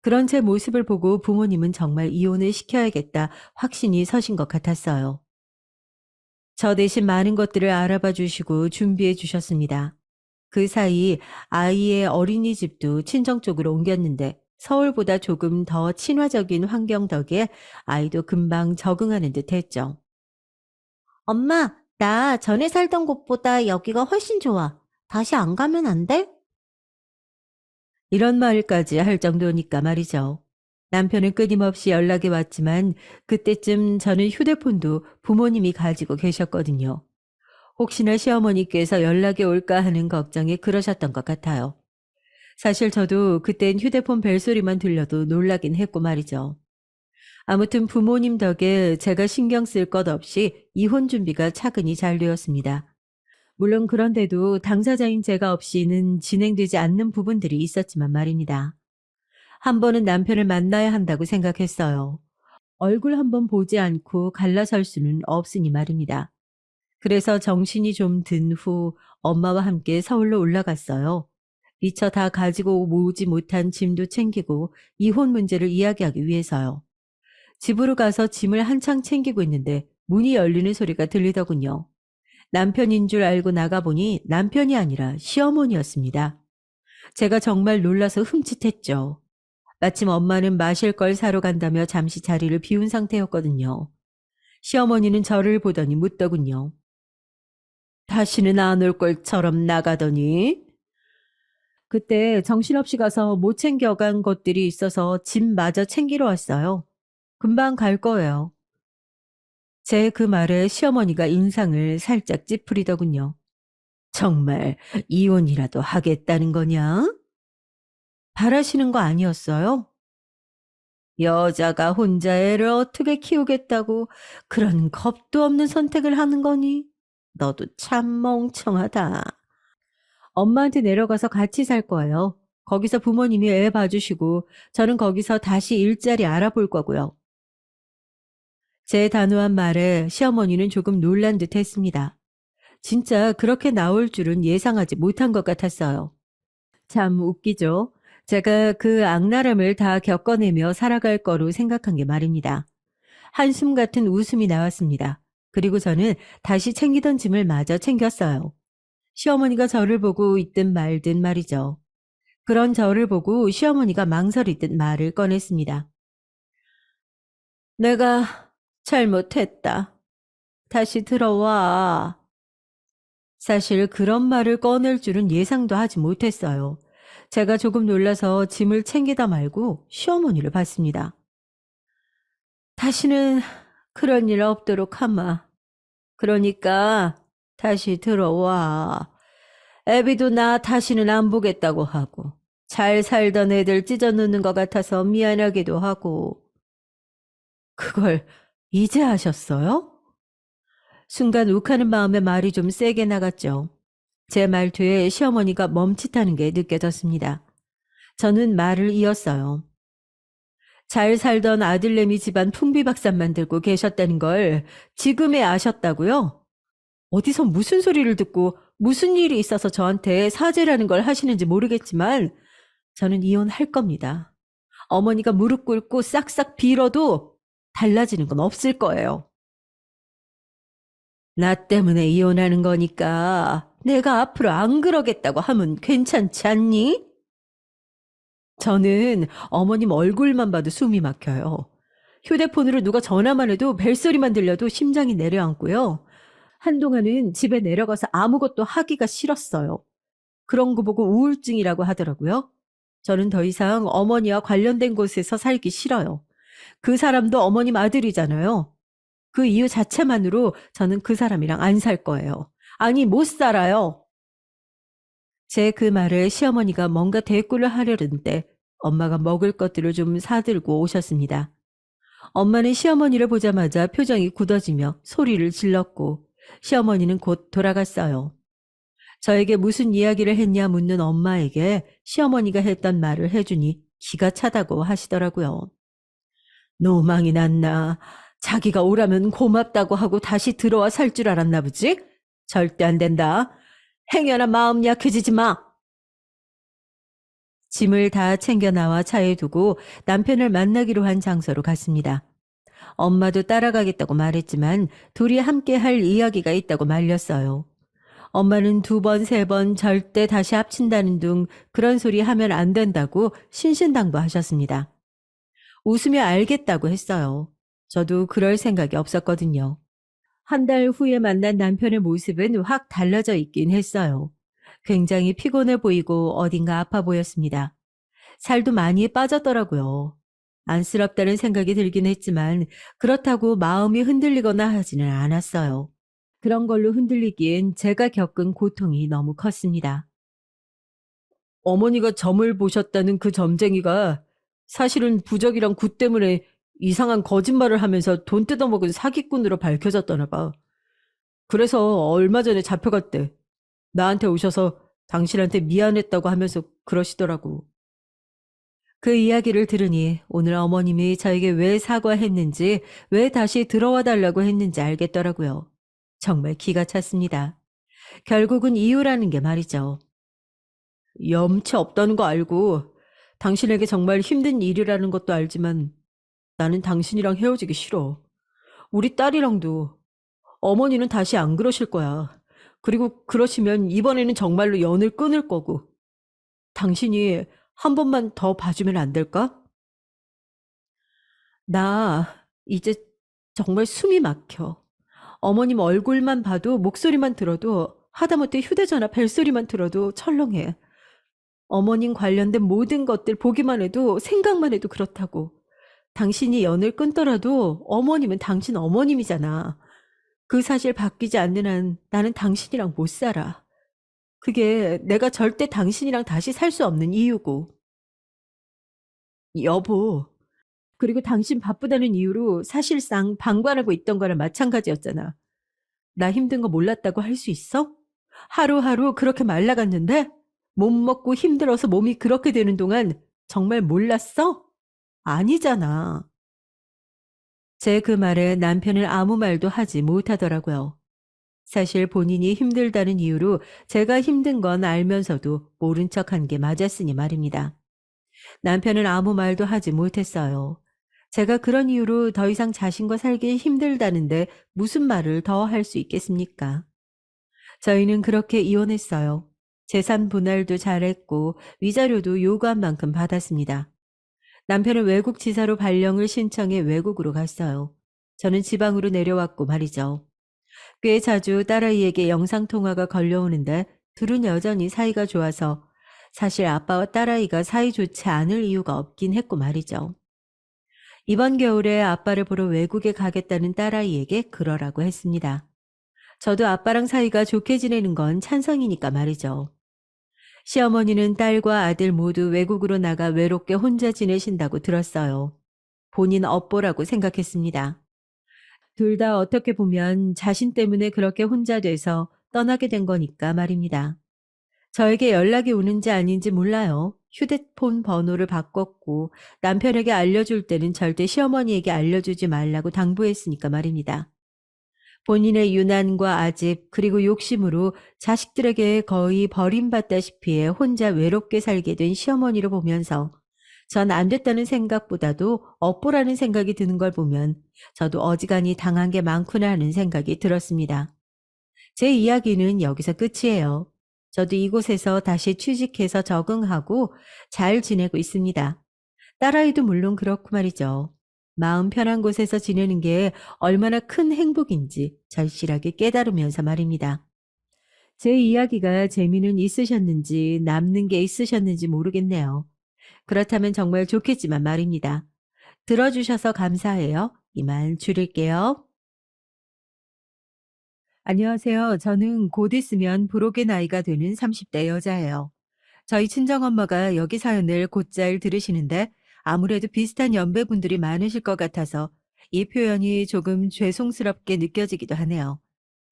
그런 제 모습을 보고 부모님은 정말 이혼을 시켜야겠다 확신이 서신 것 같았어요. 저 대신 많은 것들을 알아봐 주시고 준비해 주셨습니다. 그 사이 아이의 어린이집도 친정 쪽으로 옮겼는데 서울보다 조금 더 친화적인 환경 덕에 아이도 금방 적응하는 듯 했죠. 엄마, 나 전에 살던 곳보다 여기가 훨씬 좋아. 다시 안 가면 안 돼? 이런 말까지 할 정도니까 말이죠. 남편은 끊임없이 연락이 왔지만 그때쯤 저는 휴대폰도 부모님이 가지고 계셨거든요. 혹시나 시어머니께서 연락이 올까 하는 걱정에 그러셨던 것 같아요. 사실 저도 그땐 휴대폰 벨소리만 들려도 놀라긴 했고 말이죠. 아무튼 부모님 덕에 제가 신경 쓸 것 없이 이혼 준비가 차근히 잘 되었습니다. 물론 그런데도 당사자인 제가 없이는 진행되지 않는 부분들이 있었지만 말입니다. 한 번은 남편을 만나야 한다고 생각했어요. 얼굴 한번 보지 않고 갈라설 수는 없으니 말입니다. 그래서 정신이 좀 든 후 엄마와 함께 서울로 올라갔어요. 미처 다 가지고 모으지 못한 짐도 챙기고 이혼 문제를 이야기하기 위해서요. 집으로 가서 짐을 한창 챙기고 있는데 문이 열리는 소리가 들리더군요. 남편인 줄 알고 나가보니 남편이 아니라 시어머니였습니다. 제가 정말 놀라서 흠칫했죠. 마침 엄마는 마실 걸 사러 간다며 잠시 자리를 비운 상태였거든요. 시어머니는 저를 보더니 묻더군요. 다시는 안 올 걸처럼 나가더니. 그때 정신없이 가서 못 챙겨간 것들이 있어서 짐마저 챙기러 왔어요. 금방 갈 거예요. 제 그 말에 시어머니가 인상을 살짝 찌푸리더군요. 정말 이혼이라도 하겠다는 거냐? 바라시는 거 아니었어요? 여자가 혼자 애를 어떻게 키우겠다고 그런 겁도 없는 선택을 하는 거니? 너도 참 멍청하다. 엄마한테 내려가서 같이 살 거예요. 거기서 부모님이 애 봐주시고 저는 거기서 다시 일자리 알아볼 거고요. 제 단호한 말에 시어머니는 조금 놀란 듯 했습니다. 진짜 그렇게 나올 줄은 예상하지 못한 것 같았어요. 참 웃기죠? 제가 그 악랄함을 다 겪어내며 살아갈 거로 생각한 게 말입니다. 한숨 같은 웃음이 나왔습니다. 그리고 저는 다시 챙기던 짐을 마저 챙겼어요. 시어머니가 저를 보고 있든 말든 말이죠. 그런 저를 보고 시어머니가 망설이듯 말을 꺼냈습니다. 내가 잘못했다. 다시 들어와. 사실 그런 말을 꺼낼 줄은 예상도 하지 못했어요. 제가 조금 놀라서 짐을 챙기다 말고 시어머니를 봤습니다. 다시는 그런 일 없도록 하마. 그러니까 다시 들어와. 애비도 나 다시는 안 보겠다고 하고 잘 살던 애들 찢어놓는 것 같아서 미안하기도 하고. 그걸 이제 하셨어요? 순간 욱하는 마음에 말이 좀 세게 나갔죠. 제 말투에 시어머니가 멈칫하는 게 느껴졌습니다. 저는 말을 이었어요. 잘 살던 아들내미 집안 풍비박산 만들고 계셨다는 걸 지금에 아셨다고요? 어디서 무슨 소리를 듣고 무슨 일이 있어서 저한테 사죄라는 걸 하시는지 모르겠지만 저는 이혼할 겁니다. 어머니가 무릎 꿇고 싹싹 빌어도 달라지는 건 없을 거예요. 나 때문에 이혼하는 거니까 내가 앞으로 안 그러겠다고 하면 괜찮지 않니? 저는 어머님 얼굴만 봐도 숨이 막혀요. 휴대폰으로 누가 전화만 해도 벨소리만 들려도 심장이 내려앉고요. 한동안은 집에 내려가서 아무것도 하기가 싫었어요. 그런 거 보고 우울증이라고 하더라고요. 저는 더 이상 어머니와 관련된 곳에서 살기 싫어요. 그 사람도 어머님 아들이잖아요. 그 이유 자체만으로 저는 그 사람이랑 안 살 거예요. 아니, 못 살아요. 제 그 말에 시어머니가 뭔가 대꾸를 하려는데 엄마가 먹을 것들을 좀 사들고 오셨습니다. 엄마는 시어머니를 보자마자 표정이 굳어지며 소리를 질렀고 시어머니는 곧 돌아갔어요. 저에게 무슨 이야기를 했냐 묻는 엄마에게 시어머니가 했던 말을 해주니 기가 차다고 하시더라고요. 노망이 났나. 자기가 오라면 고맙다고 하고 다시 들어와 살 줄 알았나 보지? 절대 안 된다. 행여나 마음 약해지지 마. 짐을 다 챙겨 나와 차에 두고 남편을 만나기로 한 장소로 갔습니다. 엄마도 따라가겠다고 말했지만 둘이 함께 할 이야기가 있다고 말렸어요. 엄마는 두 번, 세 번 절대 다시 합친다는 둥 그런 소리 하면 안 된다고 신신당부하셨습니다. 웃으며 알겠다고 했어요. 저도 그럴 생각이 없었거든요. 한 달 후에 만난 남편의 모습은 확 달라져 있긴 했어요. 굉장히 피곤해 보이고 어딘가 아파 보였습니다. 살도 많이 빠졌더라고요. 안쓰럽다는 생각이 들긴 했지만 그렇다고 마음이 흔들리거나 하지는 않았어요. 그런 걸로 흔들리기엔 제가 겪은 고통이 너무 컸습니다. 어머니가 점을 보셨다는 그 점쟁이가 사실은 부적이랑 굿 때문에 이상한 거짓말을 하면서 돈 뜯어먹은 사기꾼으로 밝혀졌다나 봐. 그래서 얼마 전에 잡혀갔대. 나한테 오셔서 당신한테 미안했다고 하면서 그러시더라고. 그 이야기를 들으니 오늘 어머님이 저에게 왜 사과했는지, 왜 다시 들어와 달라고 했는지 알겠더라고요. 정말 기가 찼습니다. 결국은 이유라는 게 말이죠. 염치 없다는 거 알고 당신에게 정말 힘든 일이라는 것도 알지만 나는 당신이랑 헤어지기 싫어. 우리 딸이랑도 어머니는 다시 안 그러실 거야. 그리고 그러시면 이번에는 정말로 연을 끊을 거고 당신이 한 번만 더 봐주면 안 될까? 나 이제 정말 숨이 막혀. 어머님 얼굴만 봐도 목소리만 들어도 하다못해 휴대전화 벨소리만 들어도 철렁해. 어머님 관련된 모든 것들 보기만 해도 생각만 해도 그렇다고. 당신이 연을 끊더라도 어머님은 당신 어머님이잖아. 그 사실 바뀌지 않는 한 나는 당신이랑 못 살아. 그게 내가 절대 당신이랑 다시 살 수 없는 이유고. 여보, 그리고 당신 바쁘다는 이유로 사실상 방관하고 있던 거랑 마찬가지였잖아. 나 힘든 거 몰랐다고 할 수 있어? 하루하루 그렇게 말라갔는데 못 먹고 힘들어서 몸이 그렇게 되는 동안 정말 몰랐어? 아니잖아. 제 그 말에 남편은 아무 말도 하지 못하더라고요. 사실 본인이 힘들다는 이유로 제가 힘든 건 알면서도 모른 척한 게 맞았으니 말입니다. 남편은 아무 말도 하지 못했어요. 제가 그런 이유로 더 이상 자신과 살기 힘들다는데 무슨 말을 더 할 수 있겠습니까? 저희는 그렇게 이혼했어요. 재산 분할도 잘했고 위자료도 요구한 만큼 받았습니다. 남편은 외국 지사로 발령을 신청해 외국으로 갔어요. 저는 지방으로 내려왔고 말이죠. 꽤 자주 딸아이에게 영상통화가 걸려오는데 둘은 여전히 사이가 좋아서 사실 아빠와 딸아이가 사이 좋지 않을 이유가 없긴 했고 말이죠. 이번 겨울에 아빠를 보러 외국에 가겠다는 딸아이에게 그러라고 했습니다. 저도 아빠랑 사이가 좋게 지내는 건 찬성이니까 말이죠. 시어머니는 딸과 아들 모두 외국으로 나가 외롭게 혼자 지내신다고 들었어요. 본인 업보라고 생각했습니다. 둘 다 어떻게 보면 자신 때문에 그렇게 혼자 돼서 떠나게 된 거니까 말입니다. 저에게 연락이 오는지 아닌지 몰라요. 휴대폰 번호를 바꿨고 남편에게 알려줄 때는 절대 시어머니에게 알려주지 말라고 당부했으니까 말입니다. 본인의 유난과 아집 그리고 욕심으로 자식들에게 거의 버림받다시피 해 혼자 외롭게 살게 된 시어머니를 보면서 전 안 됐다는 생각보다도 업보라는 생각이 드는 걸 보면 저도 어지간히 당한 게 많구나 하는 생각이 들었습니다. 제 이야기는 여기서 끝이에요. 저도 이곳에서 다시 취직해서 적응하고 잘 지내고 있습니다. 딸아이도 물론 그렇고 말이죠. 마음 편한 곳에서 지내는 게 얼마나 큰 행복인지 절실하게 깨달으면서 말입니다. 제 이야기가 재미는 있으셨는지 남는 게 있으셨는지 모르겠네요. 그렇다면 정말 좋겠지만 말입니다. 들어주셔서 감사해요. 이만 줄일게요. 안녕하세요. 저는 곧 있으면 부록의 나이가 되는 30대 여자예요. 저희 친정엄마가 여기 사연을 곧잘 들으시는데 아무래도 비슷한 연배분들이 많으실 것 같아서 이 표현이 조금 죄송스럽게 느껴지기도 하네요.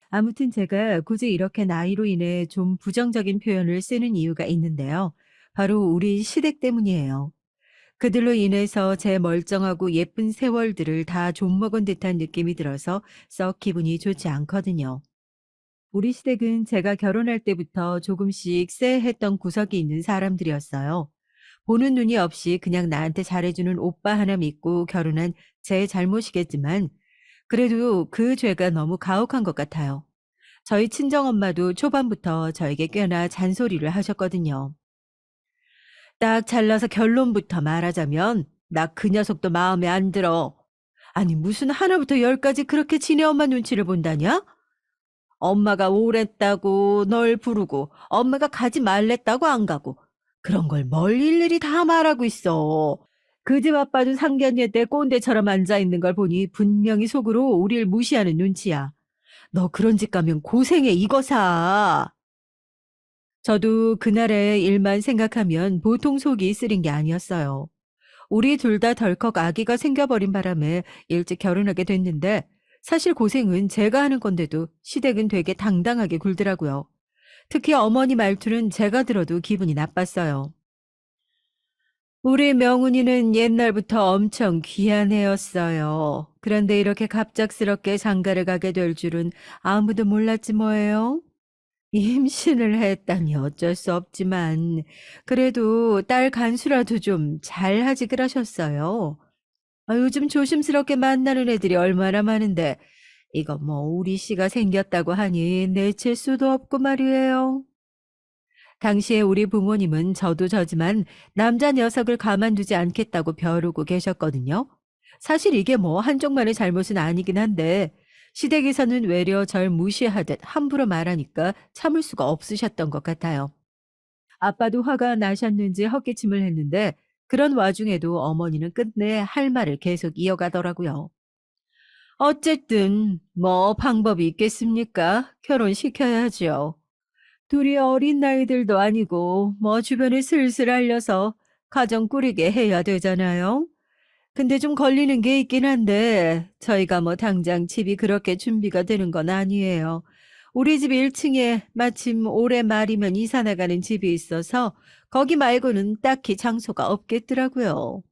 아무튼 제가 굳이 이렇게 나이로 인해 좀 부정적인 표현을 쓰는 이유가 있는데요. 바로 우리 시댁 때문이에요. 그들로 인해서 제 멀쩡하고 예쁜 세월들을 다 좀먹은 듯한 느낌이 들어서 썩 기분이 좋지 않거든요. 우리 시댁은 제가 결혼할 때부터 조금씩 쎄했던 구석이 있는 사람들이었어요. 보는 눈이 없이 그냥 나한테 잘해주는 오빠 하나 믿고 결혼한 제 잘못이겠지만 그래도 그 죄가 너무 가혹한 것 같아요. 저희 친정엄마도 초반부터 저에게 꽤나 잔소리를 하셨거든요. 딱 잘라서 결론부터 말하자면 나 그 녀석도 마음에 안 들어. 아니 무슨 하나부터 열까지 그렇게 지네 엄마 눈치를 본다냐? 엄마가 오랬다고 널 부르고 엄마가 가지 말랬다고 안 가고 그런 걸 뭘 일일이 다 말하고 있어. 그 집 아빠도 상견례 때 꼰대처럼 앉아있는 걸 보니 분명히 속으로 우릴 무시하는 눈치야. 너 그런 집 가면 고생해 이거사. 저도 그날의 일만 생각하면 보통 속이 쓰린 게 아니었어요. 우리 둘 다 덜컥 아기가 생겨버린 바람에 일찍 결혼하게 됐는데 사실 고생은 제가 하는 건데도 시댁은 되게 당당하게 굴더라고요. 특히 어머니 말투는 제가 들어도 기분이 나빴어요. 우리 명훈이는 옛날부터 엄청 귀한 애였어요. 그런데 이렇게 갑작스럽게 장가를 가게 될 줄은 아무도 몰랐지 뭐예요. 임신을 했다니 어쩔 수 없지만 그래도 딸 간수라도 좀 잘하지 그러셨어요. 요즘 조심스럽게 만나는 애들이 얼마나 많은데 이거 뭐 우리 씨가 생겼다고 하니 내칠 수도 없고 말이에요. 당시에 우리 부모님은 저도 저지만 남자 녀석을 가만두지 않겠다고 벼르고 계셨거든요. 사실 이게 뭐 한쪽만의 잘못은 아니긴 한데 시댁에서는 외려 절 무시하듯 함부로 말하니까 참을 수가 없으셨던 것 같아요. 아빠도 화가 나셨는지 헛기침을 했는데 그런 와중에도 어머니는 끝내 할 말을 계속 이어가더라고요. 어쨌든 뭐 방법이 있겠습니까? 결혼시켜야죠. 둘이 어린 나이들도 아니고 뭐 주변에 슬슬 알려서 가정 꾸리게 해야 되잖아요. 근데 좀 걸리는 게 있긴 한데 저희가 뭐 당장 집이 그렇게 준비가 되는 건 아니에요. 우리 집 1층에 마침 올해 말이면 이사 나가는 집이 있어서 거기 말고는 딱히 장소가 없겠더라고요.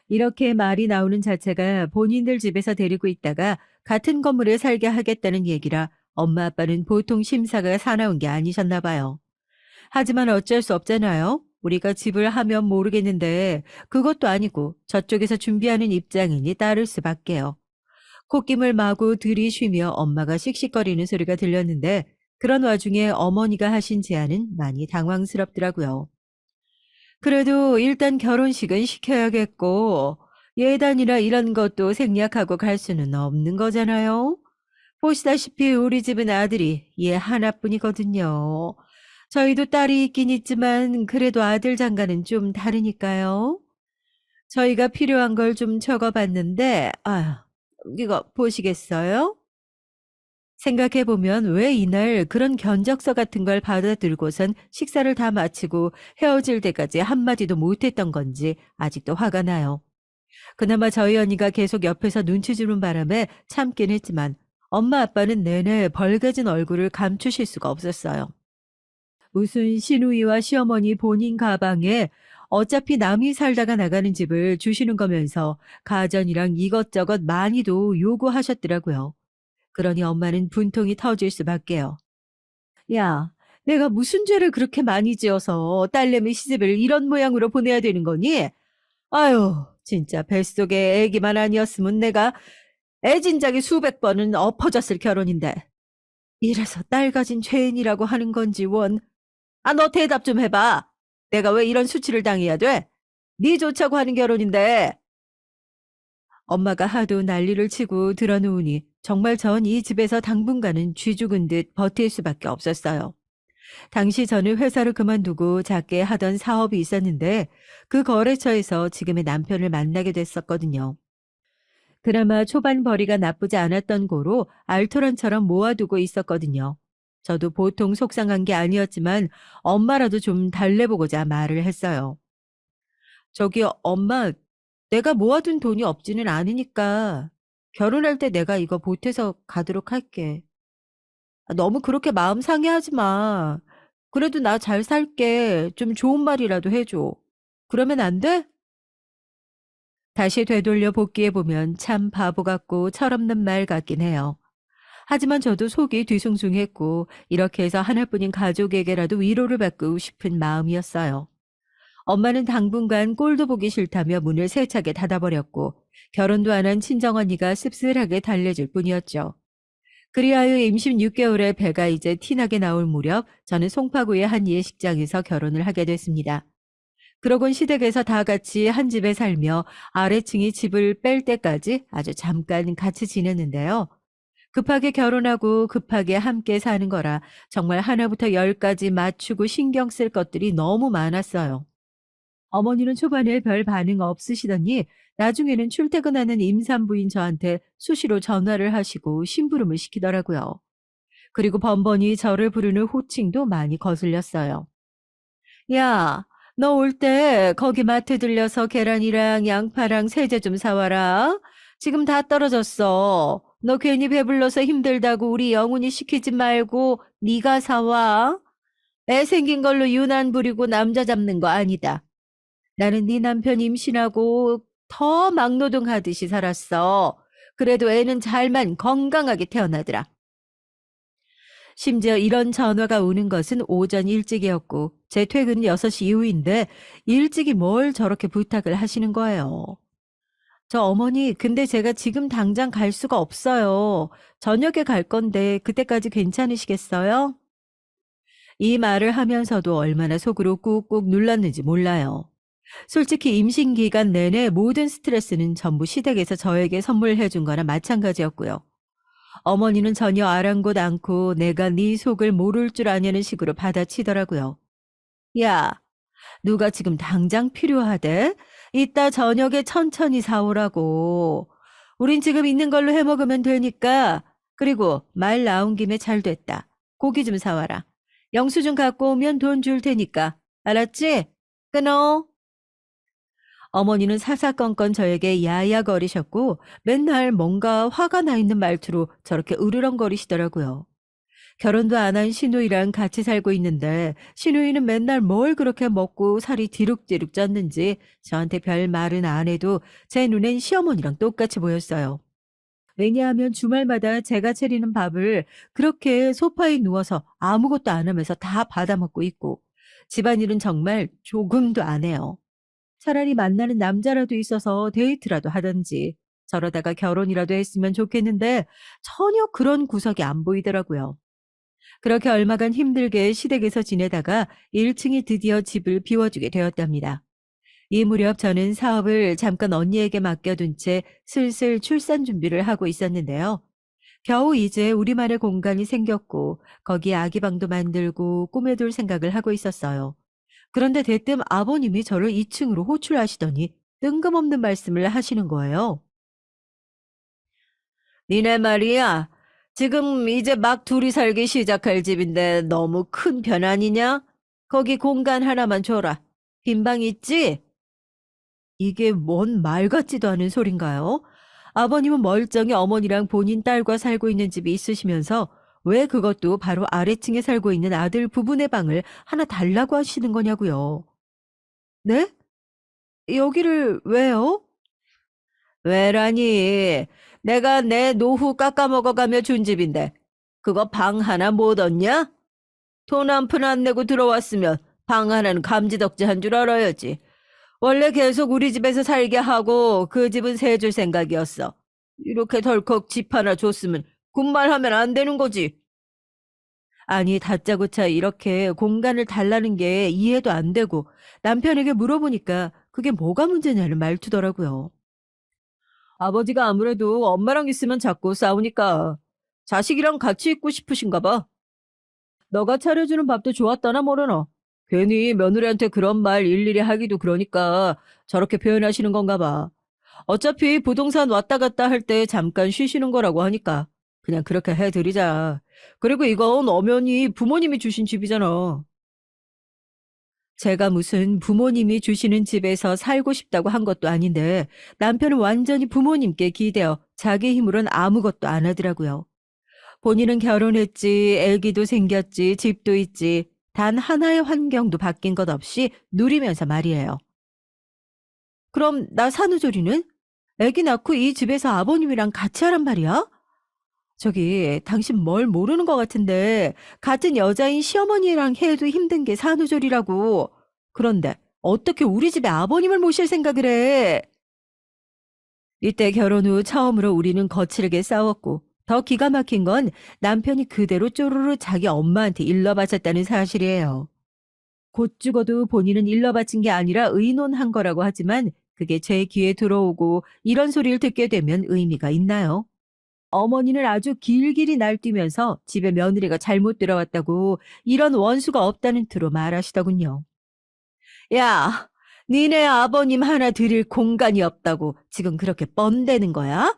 이렇게 말이 나오는 자체가 본인들 집에서 데리고 있다가 같은 건물에 살게 하겠다는 얘기라 엄마 아빠는 보통 심사가 사나운 게 아니셨나 봐요. 하지만 어쩔 수 없잖아요. 우리가 집을 하면 모르겠는데 그것도 아니고 저쪽에서 준비하는 입장이니 따를 수밖에요. 콧김을 마구 들이쉬며 엄마가 씩씩거리는 소리가 들렸는데 그런 와중에 어머니가 하신 제안은 많이 당황스럽더라고요. 그래도 일단 결혼식은 시켜야겠고 예단이나 이런 것도 생략하고 갈 수는 없는 거잖아요. 보시다시피 우리 집은 아들이 얘 하나뿐이거든요. 저희도 딸이 있긴 있지만 그래도 아들 장가는 좀 다르니까요. 저희가 필요한 걸 좀 적어봤는데, 이거 보시겠어요? 생각해보면 왜 이날 그런 견적서 같은 걸 받아들고선 식사를 다 마치고 헤어질 때까지 한마디도 못했던 건지 아직도 화가 나요. 그나마 저희 언니가 계속 옆에서 눈치 주는 바람에 참긴 했지만 엄마 아빠는 내내 벌개진 얼굴을 감추실 수가 없었어요. 무슨 시누이와 시어머니 본인 가방에 어차피 남이 살다가 나가는 집을 주시는 거면서 가전이랑 이것저것 많이도 요구하셨더라고요. 그러니 엄마는 분통이 터질 수밖에요. 야, 내가 무슨 죄를 그렇게 많이 지어서 딸내미 시집을 이런 모양으로 보내야 되는 거니? 아유, 진짜 뱃속에 애기만 아니었으면 내가 애진작이 수백 번은 엎어졌을 결혼인데. 이래서 딸 가진 죄인이라고 하는 건지 원. 너 대답 좀 해봐. 내가 왜 이런 수치를 당해야 돼? 네 좋자고 하는 결혼인데. 엄마가 하도 난리를 치고 드러누우니 정말 전 이 집에서 당분간은 쥐 죽은 듯 버틸 수밖에 없었어요. 당시 저는 회사를 그만두고 작게 하던 사업이 있었는데 그 거래처에서 지금의 남편을 만나게 됐었거든요. 그나마 초반 벌이가 나쁘지 않았던 고로 알토란처럼 모아두고 있었거든요. 저도 보통 속상한 게 아니었지만 엄마라도 좀 달래보고자 말을 했어요. 저기 엄마, 내가 모아둔 돈이 없지는 않으니까 결혼할 때 내가 이거 보태서 가도록 할게. 너무 그렇게 마음 상해하지 마. 그래도 나 잘 살게. 좀 좋은 말이라도 해줘. 그러면 안 돼? 다시 되돌려 복귀해보면 참 바보 같고 철없는 말 같긴 해요. 하지만 저도 속이 뒤숭숭했고 이렇게 해서 하나뿐인 가족에게라도 위로를 받고 싶은 마음이었어요. 엄마는 당분간 꼴도 보기 싫다며 문을 세차게 닫아버렸고 결혼도 안 한 친정언니가 씁쓸하게 달래줄 뿐이었죠. 그리하여 임신 6개월에 배가 이제 티나게 나올 무렵 저는 송파구의 한 예식장에서 결혼을 하게 됐습니다. 그러곤 시댁에서 다 같이 한 집에 살며 아래층이 집을 뺄 때까지 아주 잠깐 같이 지냈는데요. 급하게 결혼하고 급하게 함께 사는 거라 정말 하나부터 열까지 맞추고 신경 쓸 것들이 너무 많았어요. 어머니는 초반에 별 반응 없으시더니 나중에는 출퇴근하는 임산부인 저한테 수시로 전화를 하시고 심부름을 시키더라고요. 그리고 번번이 저를 부르는 호칭도 많이 거슬렸어요. 야, 너 올 때 거기 마트 들려서 계란이랑 양파랑 세제 좀 사와라. 지금 다 떨어졌어. 너 괜히 배불러서 힘들다고 우리 영훈이 시키지 말고 네가 사와. 애 생긴 걸로 유난 부리고 남자 잡는 거 아니다. 나는 네 남편 임신하고 더 막노동하듯이 살았어. 그래도 애는 잘만 건강하게 태어나더라. 심지어 이런 전화가 오는 것은 오전 일찍이었고 제 퇴근은 6시 이후인데 일찍이 뭘 저렇게 부탁을 하시는 거예요. 저 어머니, 근데 제가 지금 당장 갈 수가 없어요. 저녁에 갈 건데 그때까지 괜찮으시겠어요? 이 말을 하면서도 얼마나 속으로 꾹꾹 눌렀는지 몰라요. 솔직히 임신 기간 내내 모든 스트레스는 전부 시댁에서 저에게 선물해 준 거나 마찬가지였고요. 어머니는 전혀 아랑곳 않고 내가 네 속을 모를 줄 아냐는 식으로 받아치더라고요. 야, 누가 지금 당장 필요하대? 이따 저녁에 천천히 사오라고. 우린 지금 있는 걸로 해먹으면 되니까. 그리고 말 나온 김에 잘 됐다. 고기 좀 사와라. 영수증 갖고 오면 돈 줄 테니까. 알았지? 끊어. 어머니는 사사건건 저에게 야야거리셨고 맨날 뭔가 화가 나 있는 말투로 저렇게 으르렁거리시더라고요. 결혼도 안 한 시누이랑 같이 살고 있는데 시누이는 맨날 뭘 그렇게 먹고 살이 디룩디룩 쪘는지 저한테 별 말은 안 해도 제 눈엔 시어머니랑 똑같이 보였어요. 왜냐하면 주말마다 제가 차리는 밥을 그렇게 소파에 누워서 아무것도 안 하면서 다 받아먹고 있고 집안일은 정말 조금도 안 해요. 차라리 만나는 남자라도 있어서 데이트라도 하든지 저러다가 결혼이라도 했으면 좋겠는데 전혀 그런 구석이 안 보이더라고요. 그렇게 얼마간 힘들게 시댁에서 지내다가 1층이 드디어 집을 비워주게 되었답니다. 이 무렵 저는 사업을 잠깐 언니에게 맡겨둔 채 슬슬 출산 준비를 하고 있었는데요. 겨우 이제 우리만의 공간이 생겼고 거기에 아기 방도 만들고 꾸며둘 생각을 하고 있었어요. 그런데 대뜸 아버님이 저를 2층으로 호출하시더니 뜬금없는 말씀을 하시는 거예요. 니네 말이야. 지금 이제 막 둘이 살기 시작할 집인데 너무 큰 편 아니냐? 거기 공간 하나만 줘라. 빈방 있지? 이게 뭔 말 같지도 않은 소린가요? 아버님은 멀쩡히 어머니랑 본인 딸과 살고 있는 집이 있으시면서 왜 그것도 바로 아래층에 살고 있는 아들 부부네 방을 하나 달라고 하시는 거냐고요. 네? 여기를 왜요? 왜라니? 내가 내 노후 깎아먹어가며 준 집인데 그거 방 하나 못 얻냐? 돈 한 푼 안 내고 들어왔으면 방 하나는 감지덕지 한 줄 알아야지. 원래 계속 우리 집에서 살게 하고 그 집은 세 줄 생각이었어. 이렇게 덜컥 집 하나 줬으면 군말하면 안 되는 거지. 아니 다짜고짜 이렇게 공간을 달라는 게 이해도 안 되고 남편에게 물어보니까 그게 뭐가 문제냐는 말투더라고요. 아버지가 아무래도 엄마랑 있으면 자꾸 싸우니까 자식이랑 같이 있고 싶으신가 봐. 너가 차려주는 밥도 좋았다나 모르노. 괜히 며느리한테 그런 말 일일이 하기도 그러니까 저렇게 표현하시는 건가 봐. 어차피 부동산 왔다 갔다 할 때 잠깐 쉬시는 거라고 하니까 그냥 그렇게 해드리자. 그리고 이건 엄연히 부모님이 주신 집이잖아. 제가 무슨 부모님이 주시는 집에서 살고 싶다고 한 것도 아닌데 남편은 완전히 부모님께 기대어 자기 힘으론 아무것도 안 하더라고요. 본인은 결혼했지, 애기도 생겼지, 집도 있지. 단 하나의 환경도 바뀐 것 없이 누리면서 말이에요. 그럼 나 산후조리는? 애기 낳고 이 집에서 아버님이랑 같이 하란 말이야? 저기 당신 뭘 모르는 것 같은데 같은 여자인 시어머니랑 해도 힘든 게 산후조리라고. 그런데 어떻게 우리 집에 아버님을 모실 생각을 해? 이때 결혼 후 처음으로 우리는 거칠게 싸웠고 더 기가 막힌 건 남편이 그대로 쪼르르 자기 엄마한테 일러바쳤다는 사실이에요. 곧 죽어도 본인은 일러바친 게 아니라 의논한 거라고 하지만 그게 제 귀에 들어오고 이런 소리를 듣게 되면 의미가 있나요? 어머니는 아주 길길이 날뛰면서 집에 며느리가 잘못 들어왔다고 이런 원수가 없다는 투로 말하시더군요. 야, 니네 아버님 하나 드릴 공간이 없다고 지금 그렇게 뻔대는 거야?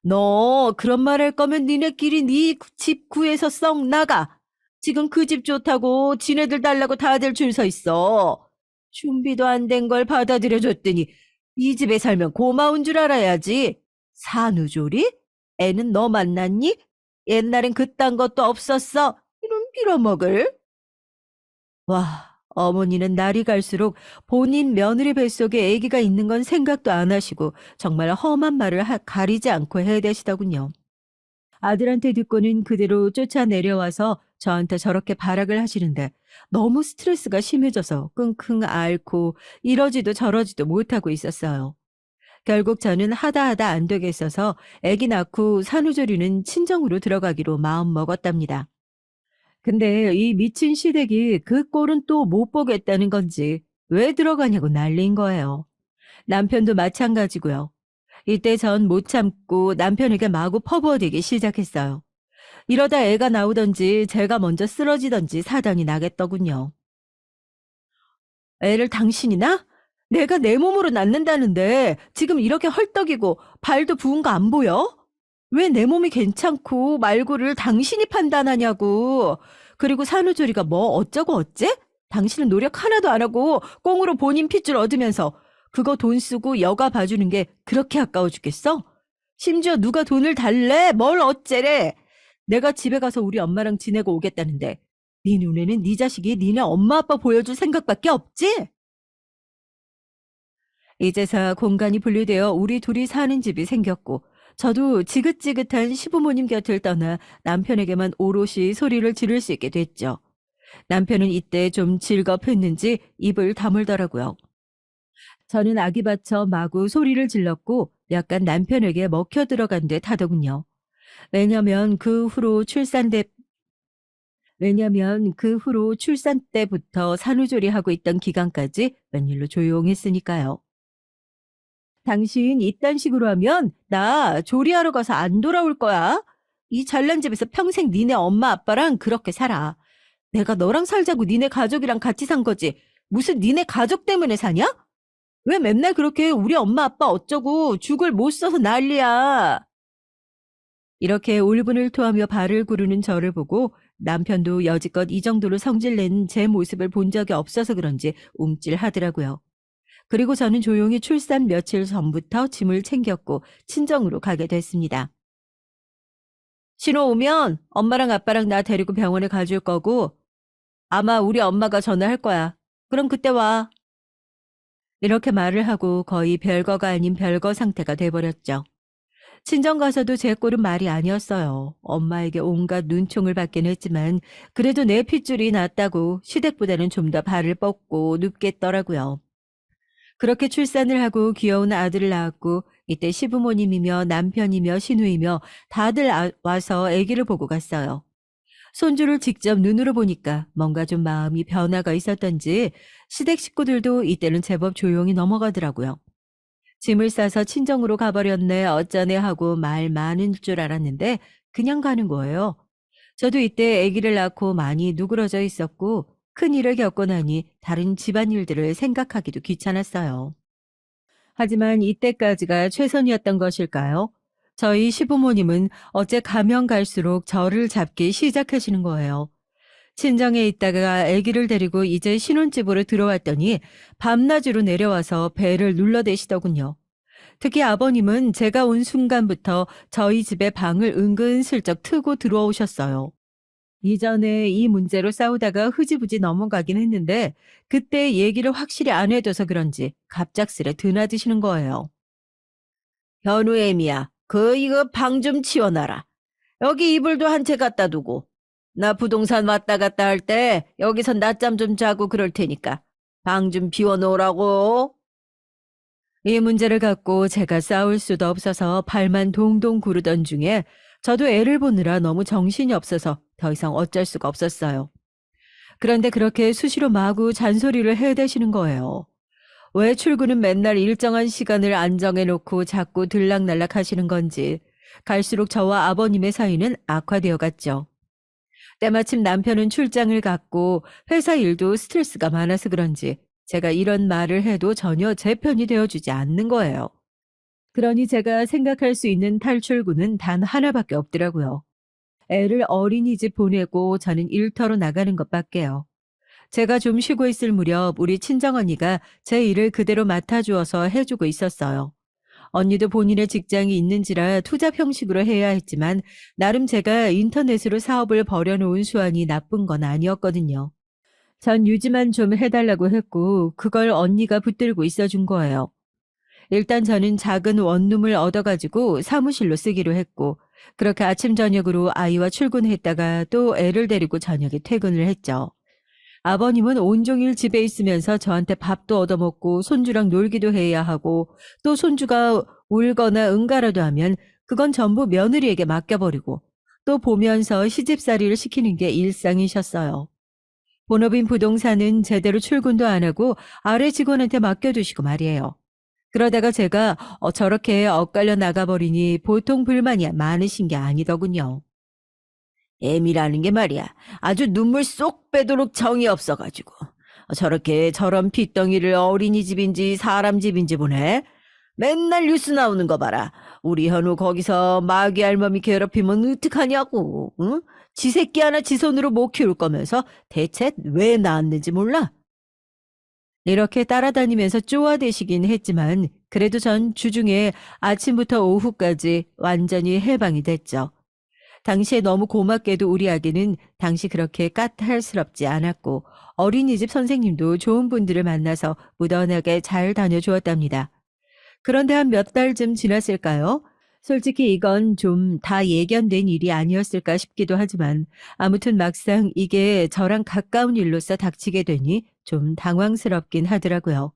너 그런 말 할 거면 니네끼리 네 집 구해서 썩 나가. 지금 그 집 좋다고 지네들 달라고 다들 줄 서 있어. 준비도 안 된 걸 받아들여줬더니 이 집에 살면 고마운 줄 알아야지. 산후조리? 애는 너 만났니? 옛날엔 그딴 것도 없었어. 이런 빌어먹을. 와, 어머니는 날이 갈수록 본인 며느리 뱃속에 아기가 있는 건 생각도 안 하시고 정말 험한 말을 가리지 않고 해대시더군요. 아들한테 듣고는 그대로 쫓아내려와서 저한테 저렇게 발악을 하시는데 너무 스트레스가 심해져서 끙끙 앓고 이러지도 저러지도 못하고 있었어요. 결국 저는 하다 안 되겠어서 아기 낳고 산후조리는 친정으로 들어가기로 마음 먹었답니다. 근데 이 미친 시댁이 그 꼴은 또 못 보겠다는 건지 왜 들어가냐고 난리인 거예요. 남편도 마찬가지고요. 이때 전 못 참고 남편에게 마구 퍼부어대기 시작했어요. 이러다 애가 나오던지 제가 먼저 쓰러지던지 사단이 나겠더군요. 애를 당신이 낳? 내가 내 몸으로 낳는다는데 지금 이렇게 헐떡이고 발도 부은 거 안 보여? 왜 내 몸이 괜찮고 말고를 당신이 판단하냐고. 그리고 산후조리가 뭐 어쩌고 어째? 당신은 노력 하나도 안 하고 꽁으로 본인 핏줄 얻으면서 그거 돈 쓰고 여가 봐주는 게 그렇게 아까워 죽겠어? 심지어 누가 돈을 달래? 뭘 어째래? 내가 집에 가서 우리 엄마랑 지내고 오겠다는데 네 눈에는 네 자식이 니네 엄마 아빠 보여줄 생각밖에 없지? 이제서 공간이 분리되어 우리 둘이 사는 집이 생겼고 저도 지긋지긋한 시부모님 곁을 떠나 남편에게만 오롯이 소리를 지를 수 있게 됐죠. 남편은 이때 좀 질겁했는지 입을 다물더라고요. 저는 아기 받쳐 마구 소리를 질렀고 약간 남편에게 먹혀 들어간 듯 하더군요. 왜냐면 그 후로 출산 때 왜냐면 그 후로 출산 때부터 산후조리하고 있던 기간까지 웬일로 조용했으니까요. 당신 이딴 식으로 하면 나 조리하러 가서 안 돌아올 거야. 이 잘난 집에서 평생 니네 엄마 아빠랑 그렇게 살아. 내가 너랑 살자고 니네 가족이랑 같이 산 거지. 무슨 니네 가족 때문에 사냐? 왜 맨날 그렇게 우리 엄마 아빠 어쩌고 죽을 못 써서 난리야. 이렇게 울분을 토하며 발을 구르는 저를 보고 남편도 여지껏 이 정도로 성질낸 제 모습을 본 적이 없어서 그런지 움찔하더라고요. 그리고 저는 조용히 출산 며칠 전부터 짐을 챙겼고 친정으로 가게 됐습니다. 신호 오면 엄마랑 아빠랑 나 데리고 병원에 가줄 거고 아마 우리 엄마가 전화할 거야. 그럼 그때 와. 이렇게 말을 하고 거의 별거가 아닌 별거 상태가 돼버렸죠. 친정 가서도 제 꼴은 말이 아니었어요. 엄마에게 온갖 눈총을 받긴 했지만 그래도 내 핏줄이 낫다고 시댁보다는 좀 더 발을 뻗고 눕겠더라고요. 그렇게 출산을 하고 귀여운 아들을 낳았고 이때 시부모님이며 남편이며 시누이며 다들 와서 아기를 보고 갔어요. 손주를 직접 눈으로 보니까 뭔가 좀 마음이 변화가 있었던지 시댁 식구들도 이때는 제법 조용히 넘어가더라고요. 짐을 싸서 친정으로 가버렸네 어쩌네 하고 말 많은 줄 알았는데 그냥 가는 거예요. 저도 이때 아기를 낳고 많이 누그러져 있었고 큰일을 겪고 나니 다른 집안일들을 생각하기도 귀찮았어요. 하지만 이때까지가 최선이었던 것일까요? 저희 시부모님은 어째 가면 갈수록 저를 잡기 시작하시는 거예요. 친정에 있다가 아기를 데리고 이제 신혼집으로 들어왔더니 밤낮으로 내려와서 배를 눌러대시더군요. 특히 아버님은 제가 온 순간부터 저희 집에 방을 은근슬쩍 트고 들어오셨어요. 이전에 이 문제로 싸우다가 흐지부지 넘어가긴 했는데 그때 얘기를 확실히 안 해둬서 그런지 갑작스레 드나드시는 거예요. 현우애미야, 이거 방 좀 치워놔라. 여기 이불도 한 채 갖다 두고. 나 부동산 왔다 갔다 할 때 여기서 낮잠 좀 자고 그럴 테니까 방 좀 비워놓으라고. 이 문제를 갖고 제가 싸울 수도 없어서 발만 동동 구르던 중에 저도 애를 보느라 너무 정신이 없어서 더 이상 어쩔 수가 없었어요. 그런데 그렇게 수시로 마구 잔소리를 해대시는 거예요. 왜 출근은 맨날 일정한 시간을 안 정해놓고 자꾸 들락날락 하시는 건지 갈수록 저와 아버님의 사이는 악화되어 갔죠. 때마침 남편은 출장을 갔고 회사 일도 스트레스가 많아서 그런지 제가 이런 말을 해도 전혀 제 편이 되어주지 않는 거예요. 그러니 제가 생각할 수 있는 탈출구는 단 하나밖에 없더라고요. 애를 어린이집 보내고 저는 일터로 나가는 것밖에요. 제가 좀 쉬고 있을 무렵 우리 친정언니가 제 일을 그대로 맡아주어서 해주고 있었어요. 언니도 본인의 직장이 있는지라 투잡 형식으로 해야 했지만 나름 제가 인터넷으로 사업을 벌여놓은 수완이 나쁜 건 아니었거든요. 전 유지만 좀 해달라고 했고 그걸 언니가 붙들고 있어준 거예요. 일단 저는 작은 원룸을 얻어가지고 사무실로 쓰기로 했고 그렇게 아침 저녁으로 아이와 출근했다가 또 애를 데리고 저녁에 퇴근을 했죠. 아버님은 온종일 집에 있으면서 저한테 밥도 얻어먹고 손주랑 놀기도 해야 하고 또 손주가 울거나 응가라도 하면 그건 전부 며느리에게 맡겨버리고 또 보면서 시집살이를 시키는 게 일상이셨어요. 본업인 부동산은 제대로 출근도 안 하고 아래 직원한테 맡겨두시고 말이에요. 그러다가 제가 저렇게 엇갈려 나가버리니 보통 불만이 많으신 게 아니더군요. 애미라는 게 말이야. 아주 눈물 쏙 빼도록 정이 없어가지고. 저렇게 저런 핏덩이를 어린이집인지 사람 집인지 보네. 맨날 뉴스 나오는 거 봐라. 우리 현우 거기서 마귀 알몸이 괴롭히면 어떡하냐고. 응? 지 새끼 하나 지 손으로 못 키울 거면서 대체 왜 낳았는지 몰라? 이렇게 따라다니면서 쪼아대시긴 했지만 그래도 전 주중에 아침부터 오후까지 완전히 해방이 됐죠. 당시에 너무 고맙게도 우리 아기는 당시 그렇게 까탈스럽지 않았고 어린이집 선생님도 좋은 분들을 만나서 무던하게 잘 다녀주었답니다. 그런데 한 몇 달쯤 지났을까요? 솔직히 이건 좀 다 예견된 일이 아니었을까 싶기도 하지만 아무튼 막상 이게 저랑 가까운 일로서 닥치게 되니 좀 당황스럽긴 하더라고요.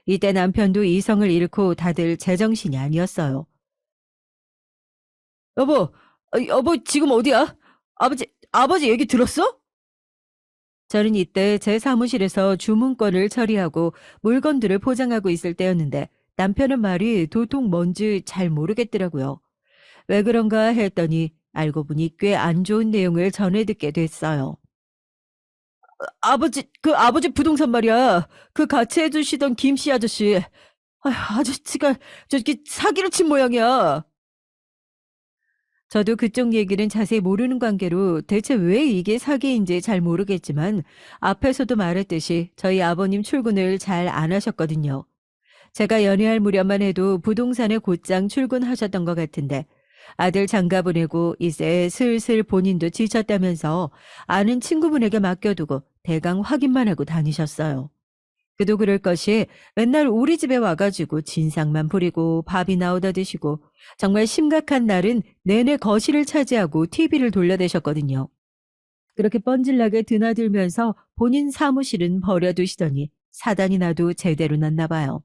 이때 남편도 이성을 잃고 다들 제정신이 아니었어요. 여보, 여보 지금 어디야? 아버지 얘기 들었어? 저는 이때 제 사무실에서 주문건을 처리하고 물건들을 포장하고 있을 때였는데 남편은 말이 도통 뭔지 잘 모르겠더라고요. 왜 그런가 했더니 알고 보니 꽤 안 좋은 내용을 전해 듣게 됐어요. 아버지 부동산 말이야. 그 같이 해주시던 김씨 아저씨. 아저씨가 저기 사기를 친 모양이야. 저도 그쪽 얘기는 자세히 모르는 관계로 대체 왜 이게 사기인지 잘 모르겠지만 앞에서도 말했듯이 저희 아버님 출근을 잘 안 하셨거든요. 제가 연애할 무렵만 해도 부동산에 곧장 출근하셨던 것 같은데 아들 장가 보내고 이제 슬슬 본인도 지쳤다면서 아는 친구분에게 맡겨두고 대강 확인만 하고 다니셨어요. 그도 그럴 것이 맨날 우리 집에 와가지고 진상만 부리고 밥이 나오다 드시고 정말 심각한 날은 내내 거실을 차지하고 TV를 돌려대셨거든요. 그렇게 뻔질나게 드나들면서 본인 사무실은 버려두시더니 사단이 나도 제대로 났나 봐요.